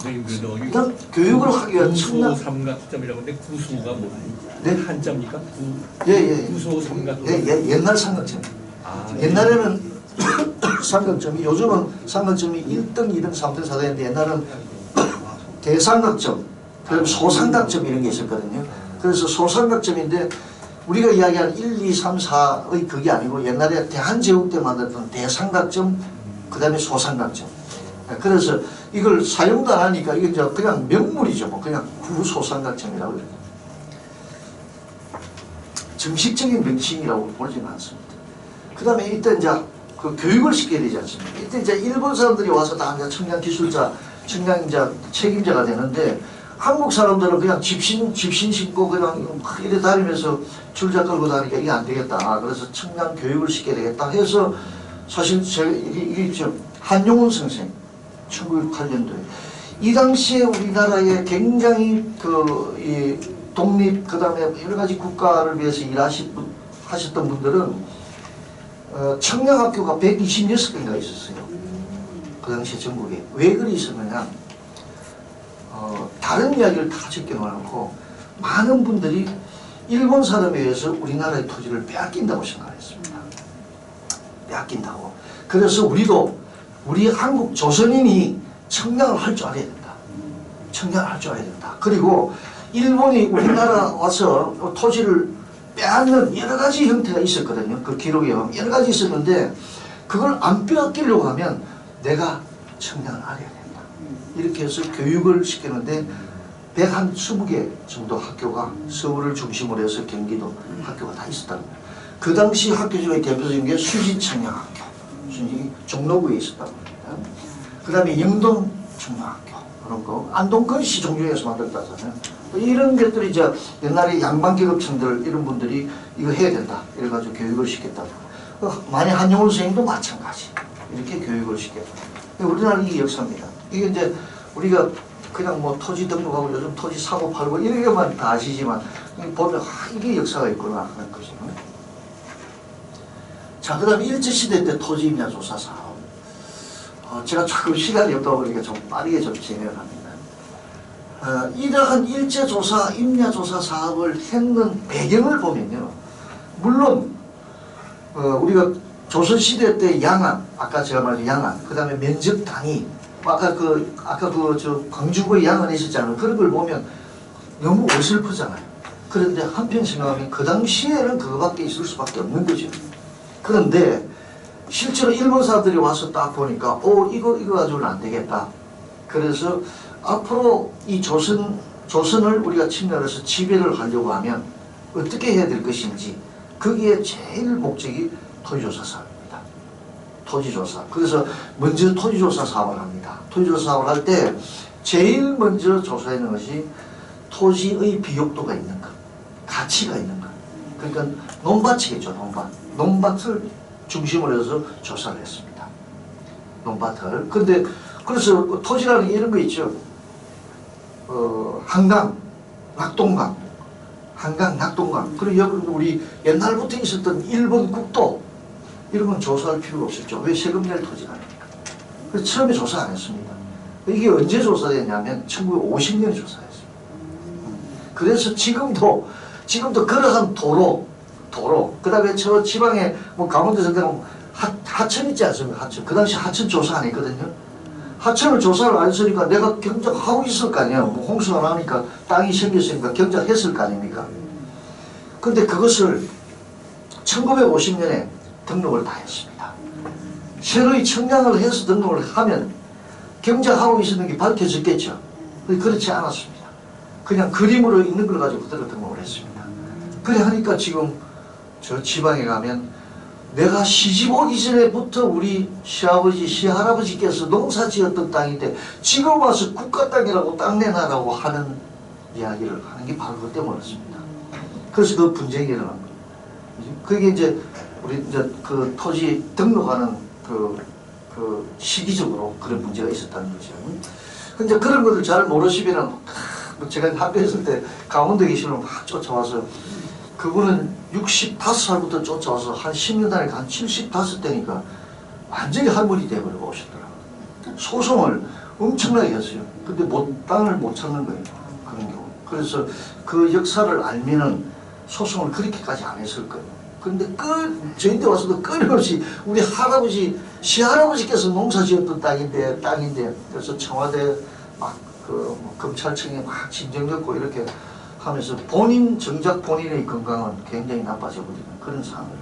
일단 교육을 하기 위한 구소 삼각점이라고 하는데 구소가 뭐예요? 네? 한자입니까? 예. 구소 삼각점. 예, 옛날 삼각점. 옛날에는 삼각점이, 요즘은 삼각점이 1등, 2등, 3등, 4등인데 옛날은 대삼각점, 그리고 소삼각점 이런 게 있었거든요. 그래서 소삼각점인데 우리가 이야기하는 1, 2, 3, 4의 그게 아니고 옛날에 대한제국 때 만들었던 대삼각점, 그 다음에 소삼각점. 그래서 이걸 사용도 안 하니까 이게 이제 그냥 명물이죠. 뭐 그냥 구소삼각점이라고 이렇게. 정식적인 명칭이라고 보지는 않습니다. 그 다음에 이때 이제 그 교육을 시켜야 되지 않습니까? 이때 이제 일본 사람들이 와서 다 이제 청량 기술자, 청량 이제 책임자가 되는데 한국 사람들은 그냥 집신 신고 그냥 이래 다니면서 줄자 끌고 다니니까 이게 안 되겠다. 그래서 청량 교육을 시켜야 되겠다 해서 사실 제가 이게 좀 한용운 선생 1908년도에 이 당시에 우리나라에 굉장히 이 독립 그 다음에 여러 가지 국가를 위해서 일하셨던 분들은 청량학교가 126개가 있었어요. 그 당시에 전국에. 왜 그리 있었느냐. 다른 이야기를 다 제껴놓고 많은 분들이 일본 사람에 의해서 우리나라의 토지를 빼앗긴다고 생각했습니다. 빼앗긴다고. 그래서 우리 한국 조선인이 청량을 할 줄 알아야 된다. 청량을 할 줄 알아야 된다. 그리고 일본이 우리나라 와서 토지를 빼앗는 여러 가지 형태가 있었거든요. 그 기록에 보면 여러 가지 있었는데 그걸 안 빼앗기려고 하면 내가 청량을 알아야 된다. 이렇게 해서 교육을 시키는데 120개 정도 학교가 서울을 중심으로 해서 경기도 학교가 다 있었다는 거예요. 그 당시 학교 중에 대표적인 게 수지청량학교, 종로구에 있었다고 합니다. 그 다음에 영동청량학교, 그런 거, 안동건시 종교에서 만들었다잖아요. 이런 것들이 이제 옛날에 양반계급층들 이런 분들이 이거 해야 된다. 이래가지고 교육을 시켰다고. 만약 한용운 선생님도 마찬가지. 이렇게 교육을 시켰다. 우리나라 이 역사입니다. 이게 이제 우리가 그냥 뭐 토지 등록하고 요즘 토지 사고 팔고 이런 다 아시지만 보면 이게 역사가 있구나 하는 거죠. 자, 그 다음에 일제시대 때 토지 임야 조사 사업. 제가 조금 시간이 없다 보니까 좀 빠르게 좀 진행을 합니다. 이러한 일제조사, 임야조사 사업을 했는 배경을 보면요. 물론 우리가 조선시대 때 양안, 아까 제가 말한 양안, 그 다음에 면적 단위, 아까 저 광주구의 양안에 있었잖아요. 그런 걸 보면 너무 어설프잖아요. 그런데 한편 생각하면 그 당시에는 그거밖에 있을 수밖에 없는 거죠. 그런데 실제로 일본 사람들이 와서 딱 보니까 이거 가지고는 안 되겠다. 그래서 앞으로 이 조선을 우리가 침략해서 지배를 하려고 하면 어떻게 해야 될 것인지 거기에 제일 목적이 토지조사 사업입니다. 토지조사. 그래서 먼저 토지조사 사업을 합니다. 토지조사 사업을 할 때 제일 먼저 조사하는 것이 토지의 비옥도가 있는 것, 가치가 있는 것. 그러니까 논밭이겠죠. 논밭을 중심으로 해서 조사를 했습니다. 논밭을. 근데 그래서 토지라는 게 이런 거 있죠. 한강, 낙동강. 한강, 낙동강, 그리고 여기 우리 옛날부터 있었던 일본 국도 이런 건 조사할 필요가 없었죠. 왜 세금 낼 토지가 아닙니까? 그래서 처음에 조사 안 했습니다. 이게 언제 조사됐냐면 1950년에 조사했습니다. 그래서 지금도 그러한 도로, 그 다음에 저 지방에 뭐 강원도에서 내가 하천 있지 않습니까? 하천. 그 당시 하천 조사 안 했거든요. 하천을 조사를 안 했으니까 내가 경작하고 있을 거 아니에요. 뭐 홍수가 나니까 땅이 생겼으니까 경작했을 거 아닙니까? 근데 그것을 1950년에 등록을 다 했습니다. 새로이 청량을 해서 등록을 하면 경작하고 있었는 게 밝혀졌겠죠. 그렇지 않았습니다. 그냥 그림으로 있는 걸 가지고 그대로 등록을 했습니다. 그래 하니까 지금 저 지방에 가면 내가 시집 오기 전에부터 우리 시아버지, 시할아버지께서 농사 지었던 땅인데 지금 와서 국가 땅이라고 땅 내놔라고 하는 이야기를 하는 게 바로 그것 때문이었습니다. 그래서 그 분쟁이 일어난 거예요. 그게 이제 우리 이제 그 토지 등록하는 그 시기적으로 그런 문제가 있었다는 거죠. 근데 그런 것을 잘 모르시면 제가 학교에 있을 때 강원도에 계시는 막 쫓아와서 그분은 65살부터 쫓아와서 한 10년 단에 한 75대니까 완전히 할머니 돼버리고 오셨더라고요. 소송을 엄청나게 했어요. 근데 땅을 못 찾는 거예요. 그런 경우. 그래서 그 역사를 알면은 소송을 그렇게까지 안 했을 거예요. 근데 저희한테 와서도 끊임없이 우리 할아버지, 시할아버지께서 농사 지었던 땅인데 그래서 청와대 막 뭐 검찰청에 막 진정 겪고 이렇게 하면서 정작 본인의 건강은 굉장히 나빠져버리는 그런 상황을.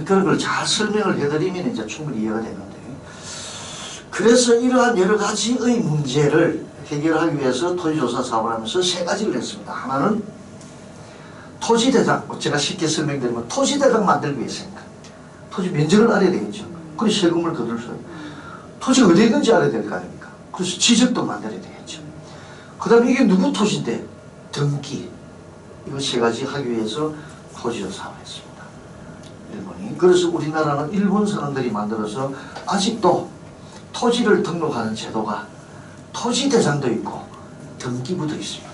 그런 걸 잘 설명을 해드리면 이제 충분히 이해가 되는데, 그래서 이러한 여러 가지의 문제를 해결하기 위해서 토지조사 사업을 하면서 세 가지를 했습니다. 하나는 토지대장, 제가 쉽게 설명드리면 토지대장 만들기 위해서입니다. 토지 면적을 알아야 되겠죠. 그래서 세금을 거둘 수 있어요. 토지가 어디에 있는지 알아야 될 거 아닙니까? 그래서 지적도 만들어야 되겠죠. 그 다음에 이게 누구 토지인데 등기, 이거 세 가지 하기 위해서 토지조사 사업을 했습니다. 일본이. 그래서 우리나라는 일본 사람들이 만들어서 아직도 토지를 등록하는 제도가 토지대장도 있고 등기부도 있습니다.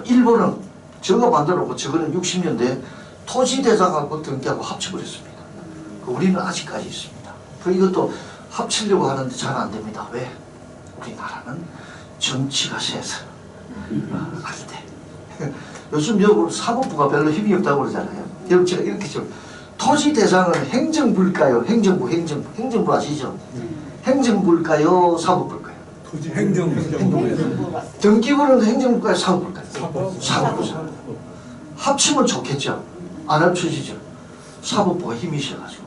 일본은 저거 만들어놓고 저거는 60년대 토지대장하고 등기하고 합쳐버렸습니다. 우리는 아직까지 있습니다. 이것도 합치려고 하는데 잘 안 됩니다. 왜? 우리나라는 정치가 세서 안 돼. 요즘 여러분 사법부가 별로 힘이 없다고 그러잖아요. 여러분 제가 이렇게 좀 토지대장은 행정부일까요? 행정부 아시죠? 행정부일까요? 사법부일까요? 토지 행정부. 등기부는 행정부일까요? 사법부일까요? 사법부죠. 합치면 좋겠죠. 안 합쳐지죠. 사법부가 힘이 있어가지고.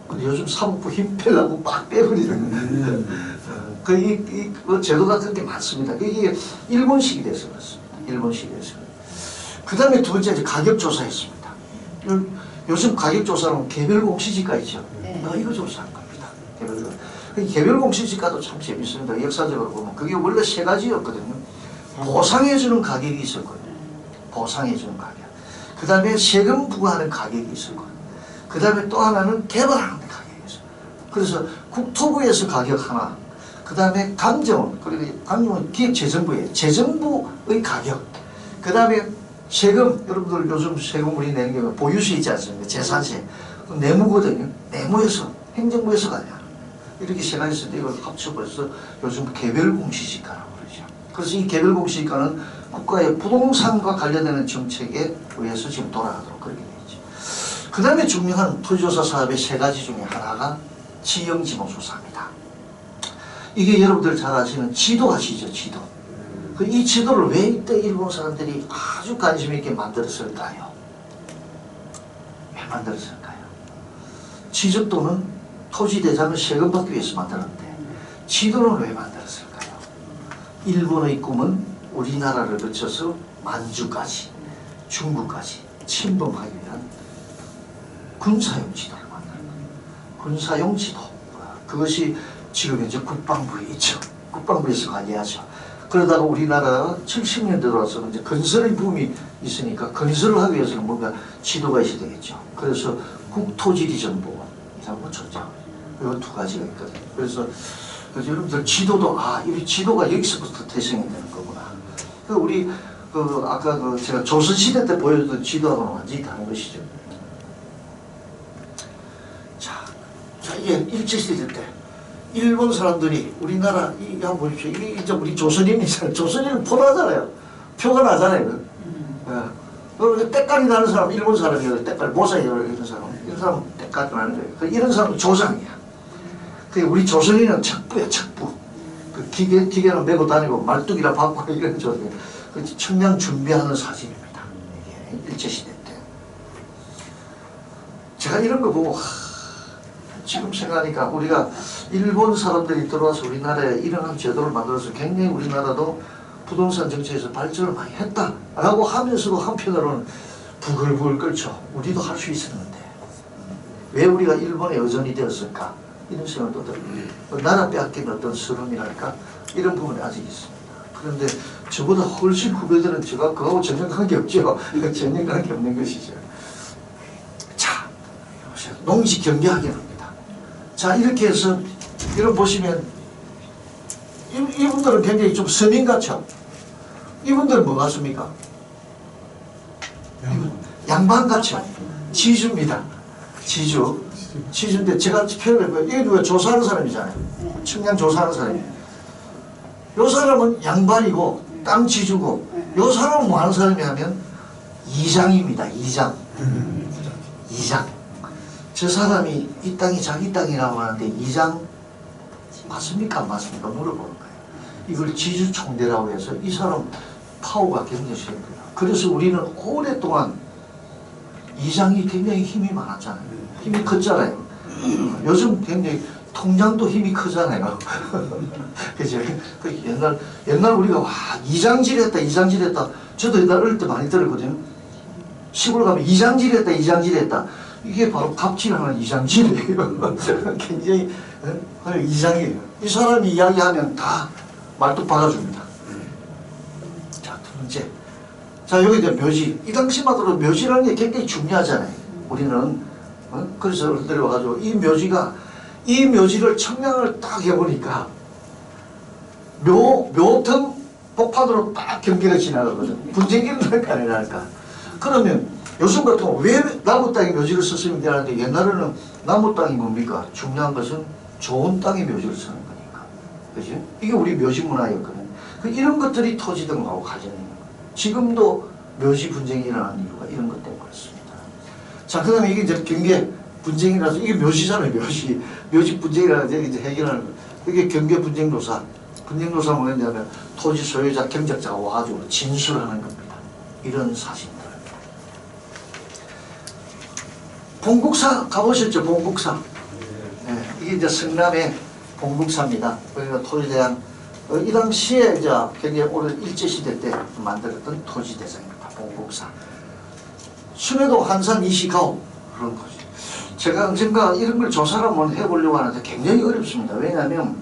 근데 요즘 사법부 힘 빼려고 막 빼버리는 그 제도가 그런 게 많습니다. 이게 일본식이 돼서 그렇습니다. 일본식이 돼서. 그 다음에 두 번째 가격 조사했습니다. 요즘 가격 조사는 개별 공시지가 있죠. 이거 조사한 겁니다. 개별 공시지가도 참 재밌습니다. 역사적으로 보면 그게 원래 세 가지였거든요. 보상해주는 가격이 있었거든요. 보상해주는 가격. 그 다음에 세금 부과하는 가격이 있었거든요. 그 다음에 또 하나는 개발하는 가격이 있어요. 그래서 국토부에서 가격 하나, 그 다음에 감정은, 그리고 감정은 기획재정부예요. 재정부의 가격. 그 다음에 세금, 여러분들 요즘 세금 우리 내는 게 보유세 있지 않습니까? 재산세. 내무거든요. 내무에서, 행정부에서가 아니야. 이렇게 세 가지 있을 때 이걸 합쳐버려서 요즘 개별공시지가라고 그러죠. 그래서 이 개별공시지가는 국가의 부동산과 관련되는 정책에 의해서 지금 돌아가도록 그렇게 되어 있죠. 그 다음에 중요한 토지조사 사업의 세 가지 중에 하나가 지형지모조사입니다. 이게 여러분들 잘 아시는 지도 아시죠? 지도. 이 지도를 왜 이때 일본 사람들이 아주 관심 있게 만들었을까요? 왜 만들었을까요? 지적도는 토지대장을 세금 받기 위해서 만들었는데 지도는 왜 만들었을까요? 일본의 꿈은 우리나라를 거쳐서 만주까지, 중국까지 침범하기 위한 군사용 지도를 만드는 거예요. 군사용 지도. 그것이 지금 현재 국방부에 있죠. 국방부에서 관리하죠. 그러다가 우리나라가 70년대 들어와서 이제 건설의 붐이 있으니까 건설을 하기 위해서는 뭔가 지도가 있어야 되겠죠. 그래서 국토지리정보원이라고 쳤죠. 이 두 가지가 있거든요. 그래서 여러분들 지도도 이 지도가 여기서부터 태생이 되는 거구나. 우리 그 아까 그 제가 조선시대 때 보여줬던 지도하고는 완전히 다른 것이죠. 자 이게 일제시대 때 일본 사람들이 우리나라 이 한번 보십시오. 이게 이제 우리 조선인이잖아요. 조선인은 표나잖아요. 표가 나잖아요. 그 때깔이 나는 사람, 일본 사람이에요. 때깔 모사이에요. 이런 사람, 이런 사람은 때깔이 나는 거예요. 이런 사람은 조상이야. 그 우리 조선인은 척부야, 척부. 그 기계는 메고 다니고 말뚝이나 받고 이런 조선. 그 청량 준비하는 사진입니다. 이게 일제시대 때. 제가 이런 거 보고 지금 생각하니까 우리가 일본 사람들이 들어와서 우리나라에 이런 제도를 만들어서 굉장히 우리나라도 부동산 정책에서 발전을 많이 했다라고 하면서도 한편으로는 부글부글 끓죠. 우리도 할 수 있었는데 왜 우리가 일본의 의존이 되었을까? 이런 생각도 들고 나라 빼앗긴 어떤 서름이랄까? 이런 부분이 아직 있습니다. 그런데 저보다 훨씬 후배들은 제가 그거하고 전혀 관계없죠. 전혀 관계없는 것이죠. 자, 농지 경계하게 합니다. 자, 이렇게 해서 이런 보시면 이분들은 굉장히 좀 서민 같죠? 이분들은 뭐 같습니까? 양반 같죠? 지주입니다. 지주인데 제가 표현해봐요. 이게 누가 조사하는 사람이잖아요. 청량 조사하는 사람이에요. 요 사람은 양반이고 땅 지주고 요 사람은 뭐 하는 사람이냐면 이장입니다. 이장. 저 사람이 이 땅이 자기 땅이라고 하는데 이장 맞습니까? 안 맞습니까? 물어보는 거예요. 이걸 지주총대라고 해서 이 사람 파워가 굉장히 세입니다. 그래서 우리는 오랫동안 이장이 굉장히 힘이 많았잖아요. 힘이 컸잖아요. 요즘 굉장히 통장도 힘이 크잖아요. 그죠? 옛날 우리가 와 이장질했다. 저도 옛날 어릴 때 많이 들었거든요. 시골 가면 이장질했다. 이게 바로 갑질하는 이장질이에요. 굉장히 이장이에요. 이 사람이 이야기하면 다 말뚝 박아줍니다. 자, 두 번째. 자, 여기 이제 묘지. 이 당시만 들어도 묘지라는 게 굉장히 중요하잖아요. 우리는. 그래서 어른들이 와가지고 이 묘지를 청량을 딱 해보니까 묘등 복판으로 딱 경계가 지나가거든. 분쟁기는 할까 아니랄까. 그러면 요즘 같은 경우 왜 나무 땅에 묘지를 썼으면 되는데 옛날에는 나무 땅이 뭡니까? 중요한 것은 좋은 땅에 묘지를 쓰는 거니까. 그지? 이게 우리 묘지 문화였거든. 이런 것들이 토지 등하고 관련이 있는 거예요. 지금도 묘지 분쟁이 일어나는 이유가 이런 것 때문에 그렇습니다. 자, 그 다음에 이게 이제 경계 분쟁이라서 이게 묘지잖아요. 묘지 분쟁이라서 이제 해결하는 거예요. 이게 경계 분쟁조사. 분쟁조사는 뭐냐면 토지 소유자, 경작자가 와가지고 진술하는 겁니다. 이런 사실들. 봉국사 가보셨죠? 봉국사. 네, 이게 이제 성남의 봉국사입니다. 그러니까 토지대장. 이 당시에 이제 굉장히 오래 일제시대 때 만들었던 토지대장입니다. 봉국사. 순회도 한산 이시가오 그런 거죠. 제가 언젠가 이런 걸 조사를 한번 해보려고 하는데 굉장히 어렵습니다. 왜냐하면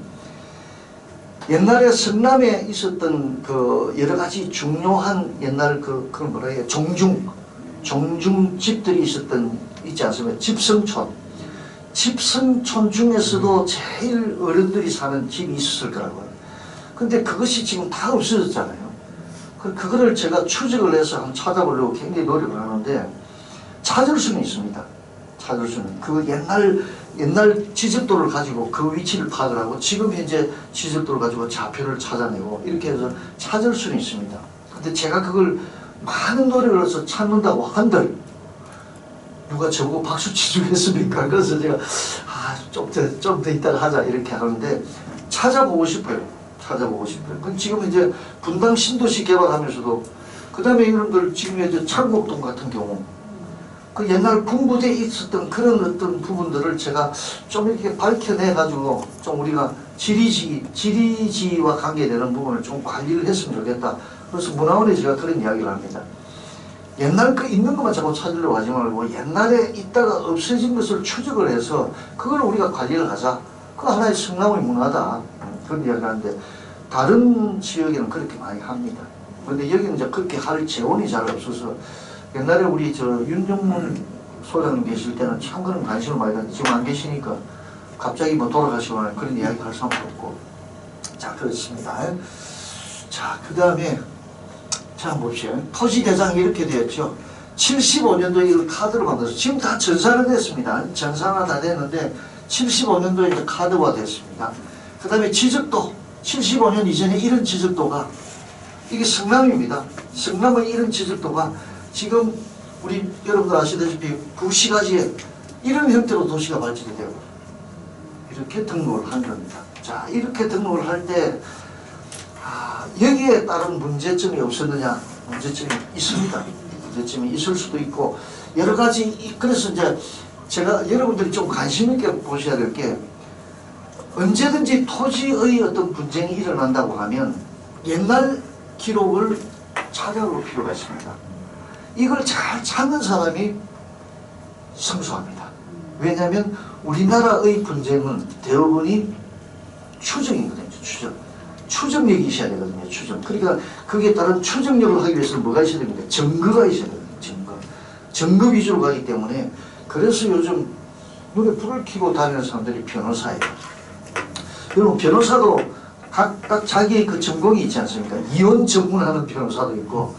옛날에 성남에 있었던 그 여러 가지 중요한 옛날 그런 뭐라 해요? 종중 집들이 있지 않습니까? 집성촌 중에서도 제일 어른들이 사는 집이 있었을 거라고요. 근데 그것이 지금 다 없어졌잖아요. 그거를 제가 추적을 해서 한번 찾아보려고 굉장히 노력을 하는데 찾을 수는 있습니다. 그 옛날 지적도를 가지고 그 위치를 파악을 하고 지금 현재 지적도를 가지고 좌표를 찾아내고 이렇게 해서 찾을 수는 있습니다. 근데 제가 그걸 많은 노력을 해서 찾는다고 한들 누가 저보고 박수 치주겠습니까? 그래서 제가 좀 더 이따가 하자 이렇게 하는데 찾아보고 싶어요. 그럼 지금 이제 분당 신도시 개발하면서도 그 다음에 이런들 지금 이제 창곡동 같은 경우 그 옛날 군부대에 있었던 그런 어떤 부분들을 제가 좀 이렇게 밝혀내가지고 좀 우리가 지리지와 관계되는 부분을 좀 관리를 했으면 좋겠다. 그래서 문화원에 제가 그런 이야기를 합니다. 옛날 그 있는 것만 자꾸 찾으려고 하지 말고 옛날에 있다가 없어진 것을 추적을 해서 그걸 우리가 관리를 하자. 그 하나의 성남의 문화다. 그런 이야기를 하는데 다른 지역에는 그렇게 많이 합니다. 그런데 여기는 이제 그렇게 할 재원이 잘 없어서 옛날에 우리 윤정문 소장님 계실 때는 참 그런 관심을 많이 가지고 지금 안 계시니까 갑자기 뭐 돌아가시거나 그런 이야기 할 사람도 없고. 자, 그렇습니다. 자, 그 다음에 자, 봅시다. 토지 대장이 이렇게 되었죠. 75년도에 이걸 카드로 만들어서 지금 다 전산화 됐습니다. 전산화 다 됐는데 75년도에 이제 카드화 됐습니다. 그 다음에 지적도 75년 이전에 이런 지적도가 이게 성남입니다. 성남의 이런 지적도가 지금 우리 여러분들 아시다시피 구시가지에 이런 형태로 도시가 발전이 되고 이렇게 등록을 한 겁니다. 자, 이렇게 등록을 할 때 여기에 따른 문제점이 없었느냐? 문제점이 있습니다. 문제점이 있을 수도 있고 여러 가지. 그래서 이제 제가 여러분들이 좀 관심 있게 보셔야 될 게 언제든지 토지의 어떤 분쟁이 일어난다고 하면 옛날 기록을 찾아볼 필요가 있습니다. 이걸 잘 찾는 사람이 성수합니다. 왜냐하면 우리나라의 분쟁은 대부분이 추정이거든요. 추정력이 있어야 되거든요. 추정. 그러니까 거기에 따른 추정력을 하기 위해서는 뭐가 있어야 됩니까? 증거가 있어야 되거든요. 증거 위주로 가기 때문에 그래서 요즘 눈에 불을 켜고 다니는 사람들이 변호사예요. 여러분 변호사도 각 자기의 그 전공이 있지 않습니까? 이혼 전문하는 변호사도 있고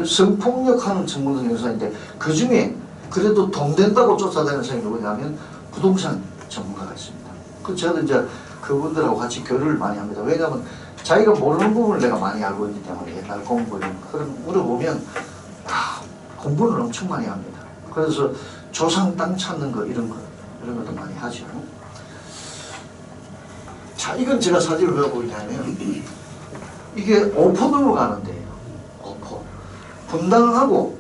성폭력하는 전문 변호사인데 그 중에 그래도 돈 된다고 쫓아다니는 사람이 누구냐면 부동산 전문가가 있습니다. 그 저는 이제 그분들하고 같이 교류를 많이 합니다. 왜냐하면 자기가 모르는 부분을 내가 많이 알고 있기 때문에 옛날 공부를 그런 물어보면 공부를 엄청 많이 합니다. 그래서 조상 땅 찾는 거 이런 것도 많이 하죠. 자, 이건 제가 사진을 왜 보이냐면 이게 오포 넘어가는 데예요. 오포. 분당하고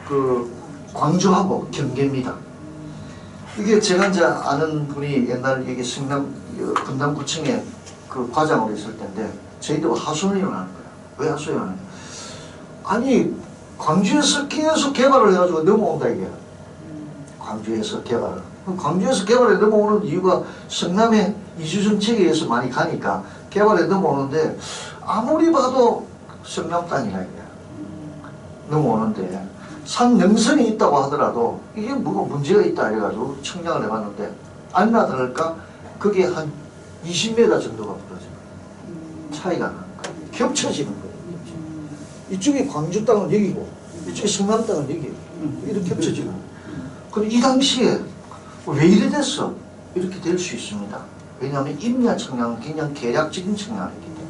그 광주하고 경계입니다. 이게 제가 이제 아는 분이 옛날 여기 성남 분당구청에 그 과장으로 있을 때인데 저희도 하소연이 일어나는 거예요. 왜 하소연이 일어나냐? 아니 광주에서 계속 개발을 해가지고 넘어온다 이게. 광주에서 개발을. 광주에서 개발에 넘어오는 이유가 성남의 이주 정책에 의해서 많이 가니까 개발에 넘어오는데 아무리 봐도 성남 땅이라 이게. 넘어오는데 산 능선이 있다고 하더라도 이게 뭐가 문제가 있다 해가지고 측량을 해봤는데 아니나 다를까 그게 한 20m 정도가 벌어져요. 차이가 나는 거예요. 겹쳐지는 거예요. 이쪽에 광주 땅은 여기고 이쪽에 성남 땅은 여기예요. 이렇게 겹쳐지는 거예요. 그럼 이 당시에 왜 이래 됐어? 이렇게 될 수 있습니다. 왜냐하면 임야 측량은 그냥 계략적인 측량이기 때문에.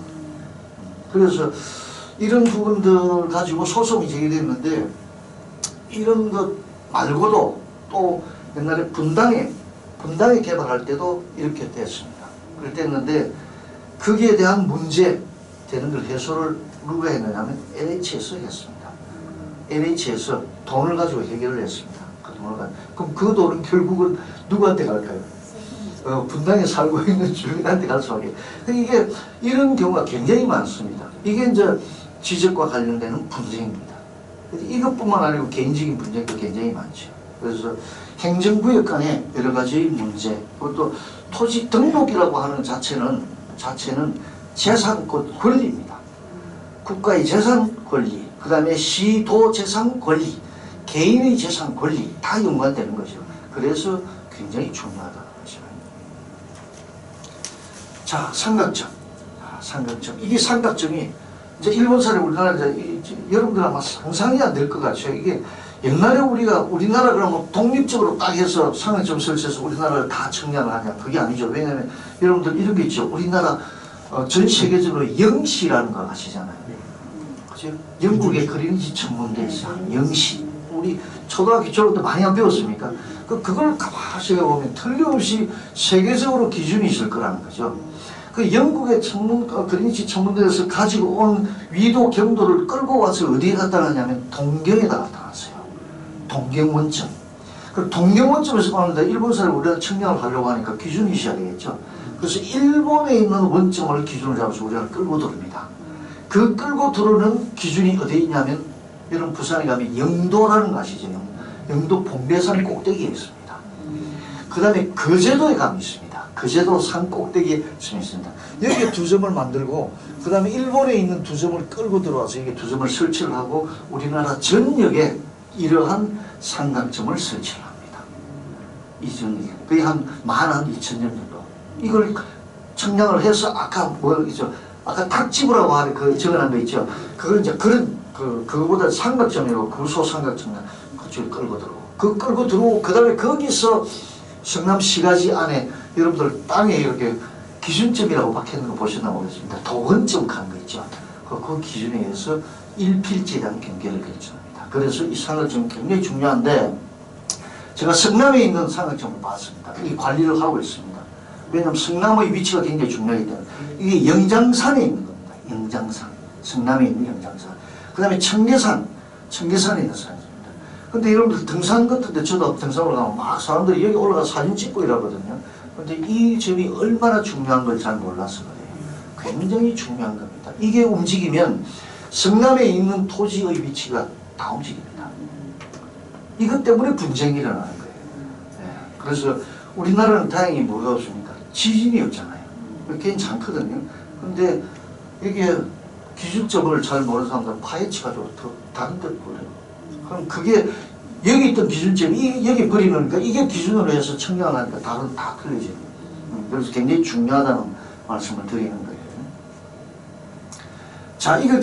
그래서 이런 부분들 가지고 소송이 제기됐는데 이런 것 말고도 또 옛날에 분당에 개발할 때도 이렇게 됐습니다. 그렇게 됐는데 거기에 대한 문제 되는 걸 해소를 누가 했느냐면 LH에서 했습니다. LH에서 돈을 가지고 해결을 했습니다. 그 돈을 가지고. 그럼 그 돈은 결국은 누구한테 갈까요? 분당에 살고 있는 주민한테 갈 수밖에. 이게 이런 경우가 굉장히 많습니다. 이게 이제 지적과 관련되는 분쟁입니다. 이것뿐만 아니고 개인적인 분쟁도 굉장히 많죠. 그래서 행정구역 간의 여러 가지 문제, 그것도 토지 등록이라고 하는 자체는 재산 권리입니다. 국가의 재산 권리, 그 다음에 시도 재산 권리, 개인의 재산 권리 다 연관되는 거죠. 그래서 굉장히 중요하다는 거죠. 자, 삼각점. 삼각점. 이게 삼각점이 이제 일본사를 우리나라 여러분들 아마 상상이 안 될 것 같아요. 이게 옛날에 우리나라 그러면 독립적으로 딱 해서 삼각점 설치해서 우리나라를 다 측량을 하냐? 그게 아니죠. 왜냐하면 여러분들 이런 게 있죠. 우리나라 전 세계적으로 영시라는 거 아시잖아요. 그죠? 영국의 그린지 천문대 있어요. 영시. 우리 초등학교 졸업 때 많이 안 배웠습니까? 그걸 가만히 생각해보면 틀림없이 세계적으로 기준이 있을 거라는 거죠. 그 영국의 그린치 천문대에서 가지고 온 위도 경도를 끌고 와서 어디에 갖다 놨냐면 동경에다 갖다 놨어요. 동경 원점. 그 동경 원점에서 하는데 일본사를 우리가 측량을 하려고 하니까 기준이 있어야 되겠죠. 그래서 일본에 있는 원점을 기준을 잡아서 우리가 끌고 들어옵니다. 그 끌고 들어오는 기준이 어디에 있냐면 여러분 부산에 가면 영도라는 거 아시죠? 영도 봉대산 꼭대기에 있습니다. 그 다음에 거제도에 가면 있습니다. 거제도 산 꼭대기에 있습니다. 여기에 두 점을 만들고 그 다음에 일본에 있는 두 점을 끌고 들어와서 여기 두 점을 설치를 하고 우리나라 전역에 이러한 삼각점을 설치를 합니다. 이 전역에 거의 한 12,000년 정도. 이걸 측량을 해서 아까 뭐죠? 아까 탁지부라고 하는 그 적어놓은 거 있죠? 그걸 이제 그런 그거보다 삼각점이라고 구소 삼각점 그쪽에 끌고 들어오고 끌고 들어오고 그 다음에 거기서 성남시가지 안에 여러분들 땅에 이렇게 기준점이라고 박혀있는 거 보셨나 모르겠습니다. 도근점 간 거 있죠. 그 기준에 의해서 일필지에 대한 경계를 결정합니다. 그래서 이 삼각점은 굉장히 중요한데 제가 성남에 있는 삼각점을 봤습니다. 이 관리를 하고 있습니다. 왜냐하면 성남의 위치가 굉장히 중요하기 때문에 이게 영장산에 있는 겁니다. 영장산. 성남에 있는 영장산. 그 다음에 청계산에 있는 산입니다. 근데 여러분들 등산 같은데 저도 등산을 가면 막 사람들이 여기 올라가 사진 찍고 이러거든요. 근데 이 점이 얼마나 중요한 걸 잘 몰라서 그래요. 굉장히 중요한 겁니다. 이게 움직이면 성남에 있는 토지의 위치가 다 움직입니다. 이것 때문에 분쟁이 일어나는 거예요. 네. 그래서 우리나라는 다행히 뭐가 없습니까? 지진이 없잖아요. 괜찮거든요. 근데 이게 기준점을 잘 모르는 사람들은 파헤치가지고 더 다른 데로 버려요. 그럼 그게 여기 있던 기준점이 여기 버리니까 이게 기준으로 해서 측량을 하니까 다른 다 틀려져요. 그래서 굉장히 중요하다는 말씀을 드리는 거예요. 자, 이거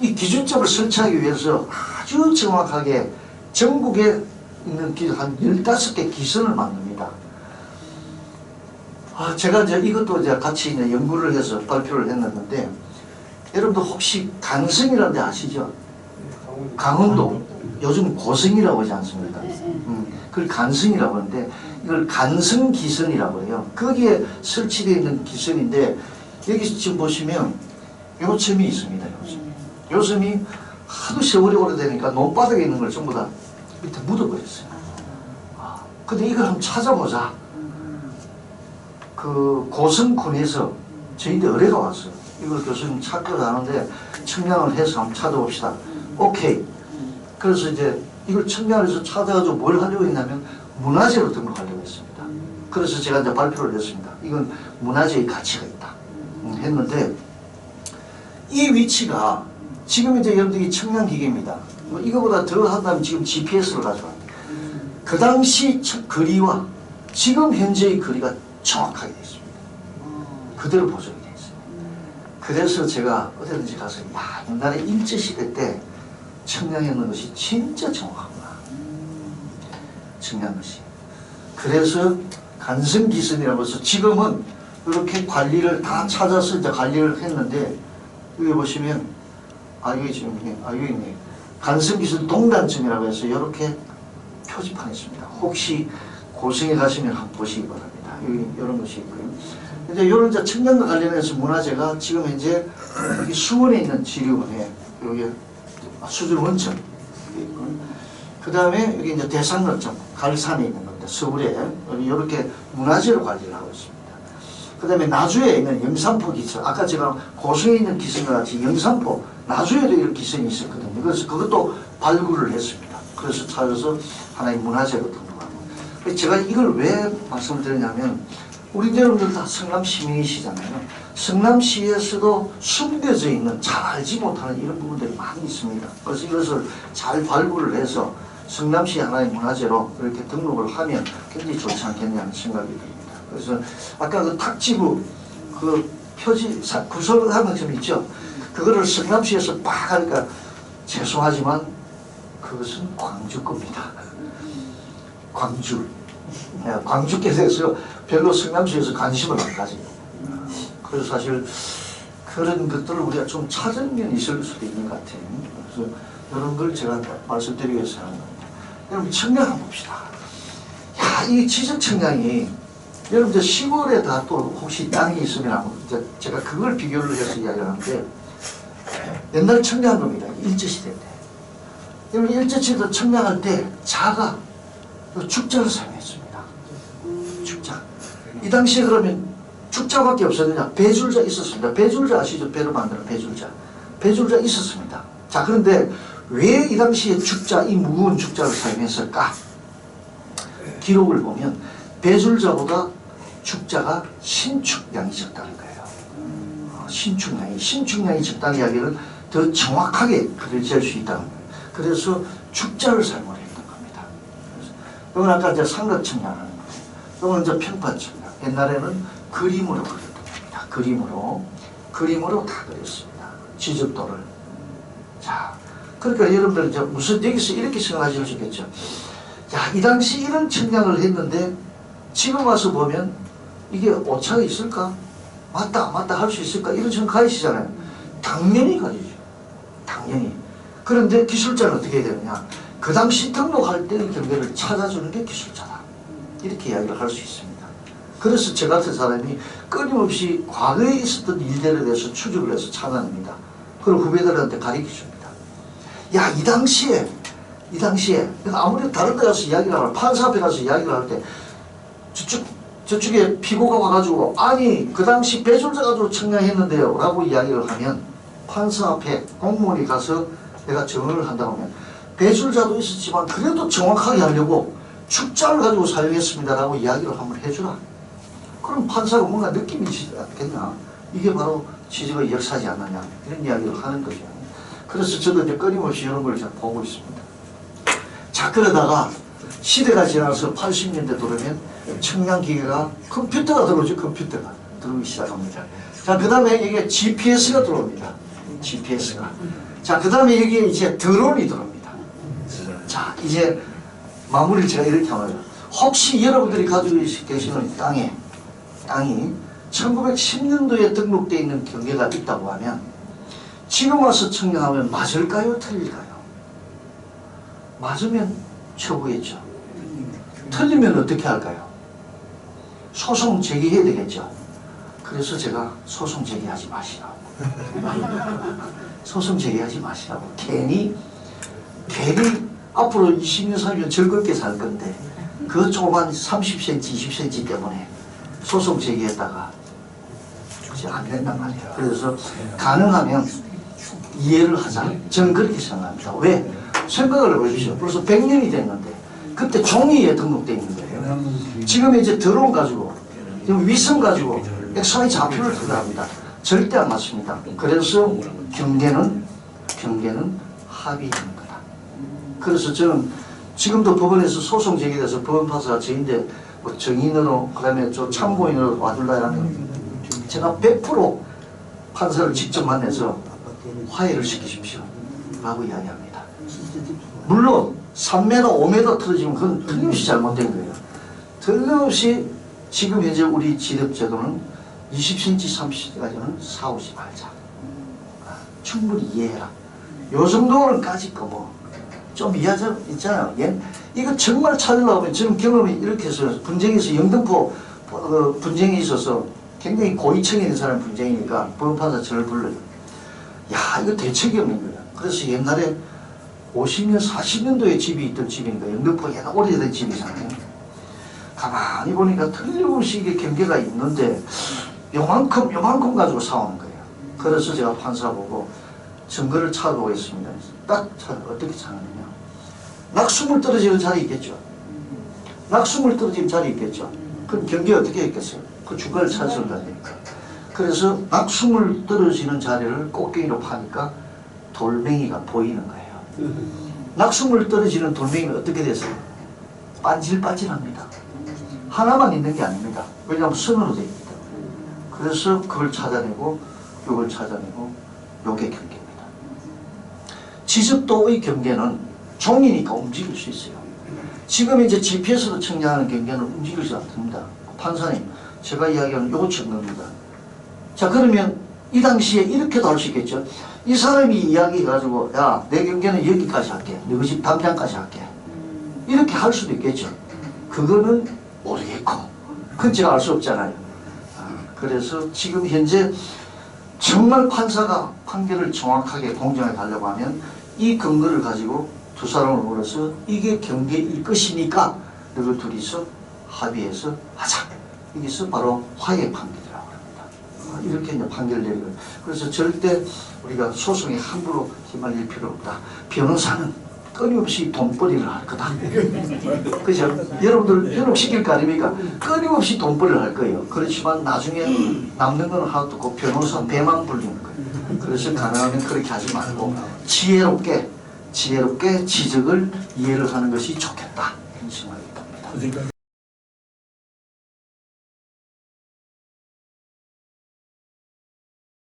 이 기준점을 설치하기 위해서 아주 정확하게 전국에 있는 한 15개 기선을 만듭니다. 제가 이것도 같이 연구를 해서 발표를 했는데 여러분들 혹시 간성이라는 데 아시죠? 강원도 요즘 고성이라고 하지 않습니까? 그걸 간성이라고 하는데 이걸 간성기선이라고 해요. 거기에 설치되어 있는 기선인데 여기 지금 보시면 요 점이 있습니다. 요 점이 하도 세월이 오래되니까 논바닥에 있는 걸 전부 다 밑에 묻어버렸어요. 근데 이걸 한번 찾아보자. 그 고성군에서 저희들 의뢰가 왔어요. 이걸 교수님 찾고 하는데 측량을 해서 한번 찾아봅시다. 오케이. 그래서 이제 이걸 측량을 해서 찾아가지고 뭘 하려고 했냐면 문화재로 등록하려고 했습니다. 그래서 제가 이제 발표를 했습니다. 이건 문화재의 가치가 있다. 했는데 이 위치가 지금 이제 여러분들이 측량기계입니다. 이거보다 더 한다면 지금 GPS를 가져갑니다. 그 당시 거리와 지금 현재의 거리가 정확하게 되어 있습니다. 그대로 보존이 되어 있습니다. 그래서 제가 어디든지 가서 야, 옛날에 일제시대 때 측량했는 것이 진짜 정확하구나. 측량 것이. 그래서 간성기선이라고 해서 지금은 이렇게 관리를 다 찾아서 이제 관리를 했는데 여기 보시면 여기 지금 여기 있네. 간성기선 동단점이라고 해서 이렇게 표지판이 있습니다. 혹시 고성에 가시면 한번 보시기 바랍니다. 여기 이런 것이 있고요. 이제 이런 이제 측량과 관련해서 문화재가 지금 현재 여기 수원에 있는 지리원에 여기 수준 원점 그 다음에 여기 이제 대산로점 갈산에 있는 겁니다. 서울에 이렇게 문화재로 관리를 하고 있습니다. 그 다음에 나주에 있는 영산포 기선, 아까 제가 고성에 있는 기선과 같이 영산포 나주에도 이런 기선이 있었거든요. 그래서 그것도 발굴을 했습니다. 그래서 찾아서 하나의 문화재로 등록하고. 제가 이걸 왜 말씀을 드리냐면 우리 여러분들 다 성남 시민이시잖아요. 성남시에서도 숨겨져 있는 잘 알지 못하는 이런 부분들이 많이 있습니다. 그래서 이것을 잘 발굴을 해서 성남시 하나의 문화재로 이렇게 등록을 하면 굉장히 좋지 않겠냐는 생각이 듭니다. 그래서 아까 그 탁지부 그 표지 구설하는 점 있죠. 그거를 성남시에서 빡 하니까 죄송하지만 그것은 광주 겁니다. 광주. 광주께서 별로 성남시에서 관심을 안 가져요. 그래서 사실 그런 것들을 우리가 좀 찾은 면이 있을 수도 있는 것 같아요. 그래서 이런 걸 제가 말씀드리기 위해서 하는 겁니다. 여러분 청량 한번 봅시다. 야, 이 지적 청량이 여러분들 시골에 다 또 혹시 땅이 있으면 제가 그걸 비교를 해서 이야기하는데 옛날 청량한 겁니다. 일제시대 때. 여러분 일제시대 청량할 때 자가 죽자를 사용했습니다. 죽자. 이 당시에 그러면 죽자밖에 없었느냐? 배줄자 있었습니다. 배줄자 아시죠? 배로 만드는 배줄자. 배줄자 있었습니다. 자, 그런데 왜 이 당시에 죽자, 이 무거운 죽자를 사용했을까? 기록을 보면 배줄자보다 죽자가 신축량이 적다는 거예요. 신축량이 적다는 이야기를 더 정확하게 그려질 수 있다는 거예요. 그래서 죽자를 사용을 했던 겁니다. 이건 아까 이제 삼각청량하는 거예요. 이건 이제 평판청량. 옛날에는 그림으로 그렸던 겁니다. 그림으로 다 그렸습니다. 지적도를. 자, 그러니까 여러분들 이제 무슨 여기서 이렇게 생각하실 수 있겠죠. 야, 이 당시 이런 청량을 했는데 지금 와서 보면 이게 오차가 있을까? 맞다 할 수 있을까? 이런 생각 가지시잖아요. 당연히 가지죠. 당연히. 그런데 기술자는 어떻게 해야 되느냐? 그 당시 등록할 때의 경계를 찾아주는 게 기술자다. 이렇게 이야기를 할 수 있습니다. 그래서 저 같은 사람이 끊임없이 과거에 있었던 일들에 대해서 추적을 해서 찾아냅니다. 그리고 후배들한테 가르쳐줍니다. 야, 이 당시에 아무리 다른 데 가서 이야기를 하면 판사 앞에 가서 이야기를 할 때 저쪽에 피고가 와가지고 아니 그 당시 배출자 가지고 청량했는데요 라고 이야기를 하면 판사 앞에 공무원이 가서 내가 증언을 한다고 하면 배출자도 있었지만 그래도 정확하게 하려고 축자를 가지고 사용했습니다 라고 이야기를 한번 해주라. 그럼 판사가 뭔가 느낌이 지지 않겠나. 이게 바로 취지의 역사지 않느냐 이런 이야기를 하는 거죠. 그래서 저도 이제 끊임없이 이런 걸 잘 보고 있습니다. 자, 그러다가 시대가 지나서 80년대 들어오면 청량기계가 컴퓨터가 들어오죠. 컴퓨터가 들어오기 시작합니다. 자, 그 다음에 이게 GPS가 들어옵니다. GPS가. 자, 그 다음에 여기에 이제 드론이 들어옵니다. 자, 이제 마무리를 제가 이렇게 합니다. 혹시 여러분들이 가지고 계시는 땅이 1910년도에 등록되어 있는 경계가 있다고 하면 지금 와서 청량하면 맞을까요? 틀릴까요? 맞으면 처우겠죠. 틀리면 어떻게 할까요? 소송 제기해야 되겠죠. 그래서 제가 소송 제기하지 마시라고. 소송 제기하지 마시라고. 괜히 앞으로 20년, 30년 즐겁게 살 건데 그 조그만 30cm, 20cm 때문에 소송 제기했다가 안 된단 말이에요. 그래서 가능하면 이해를 하자. 저는 그렇게 생각합니다. 왜? 생각을 해보십시오. 벌써 100년이 됐는데 그때 종이에 등록되어 있는 거예요. 지금 이제 드론 가지고 위성 가지고 엑스라이 좌표를 들어갑니다. 절대 안 맞습니다. 그래서 경계는 합의하는 거다. 그래서 저는 지금도 법원에서 소송 제기돼서 법원판사가 저인데 뭐 정인으로 그다음에 저 참고인으로 와둘라 하면 제가 100% 판사를 직접 만나서 화해를 시키십시오 라고 이야기합니다. 물론 3m, 5m 틀어지면 그건 틀림없이 잘못된 거예요. 틀림없이 지금 현재 우리 지력제도는 20cm, 30cm까지는 사오지 말자. 충분히 이해해라. 요 정도는까지 거 뭐 좀 이해하자 있잖아요. 예? 이거 정말 찾으려고 하면 지금 경험이 이렇게 해서 분쟁에서 영등포 분쟁이 있어서 굉장히 고위층에 있는 사람 분쟁이니까 법원판사 저를 불러요. 야, 이거 대책이 없는 거야. 그래서 옛날에 50년, 40년도에 집이 있던 집이니까 영등포 옛날 오래된 집이잖아요. 가만히 보니까 틀림없이 이게 경계가 있는데 요만큼 가지고 싸우는 거예요. 그래서 제가 판사 보고 증거를 찾아보겠습니다. 딱 어떻게 찾느냐. 낙수물 떨어지는 자리 있겠죠. 낙수물 떨어지는 자리 있겠죠. 그럼 경계 어떻게 했겠어요? 그 주가를 찾아서 가니까. 그래서 낙수물 떨어지는 자리를 꽃갱이로 파니까 돌멩이가 보이는 거예요. 낙수물 떨어지는 돌멩이는 어떻게 됐어요? 반질반질합니다. 하나만 있는 게 아닙니다. 왜냐하면 선으로 되어 있기 때문에. 그래서 그걸 찾아내고 이걸 찾아내고 요게 경계입니다. 지적도의 경계는 종이니까 움직일 수 있어요. 지금 이제 GPS로 측량하는 경계는 움직이지 않습니다. 판사님, 제가 이야기하는 요거 증거입니다. 자, 그러면 이 당시에 이렇게도 할 수 있겠죠. 이 사람이 이야기해가지고 야, 내 경계는 여기까지 할게. 너희 집 담장까지 할게. 이렇게 할 수도 있겠죠. 그거는 모르겠고 그건 제가 알 수 없잖아요. 그래서 지금 현재 정말 판사가 판결을 정확하게 공정하게 가려고 하면 이 근거를 가지고 두 사람을 불러서 이게 경계일 것이니까 너희 둘이서 합의해서 하자. 여기서 바로 화해 판결이라고 합니다. 이렇게 이제 판결을 내리고. 그래서 절대 우리가 소송에 함부로 휘말릴 필요 없다. 변호사는 끊임없이 돈벌이를 할 거다. 그죠? 여러분들 현혹시킬 거 아닙니까? 끊임없이 돈벌이를 할 거예요. 그렇지만 나중에 남는 건 하나도 없고 변호사 배만 불리는 거예요. 그래서 가능하면 그렇게 하지 말고 지혜롭게 지적을 이해를 하는 것이 좋겠다. 이런 생각이 듭니다.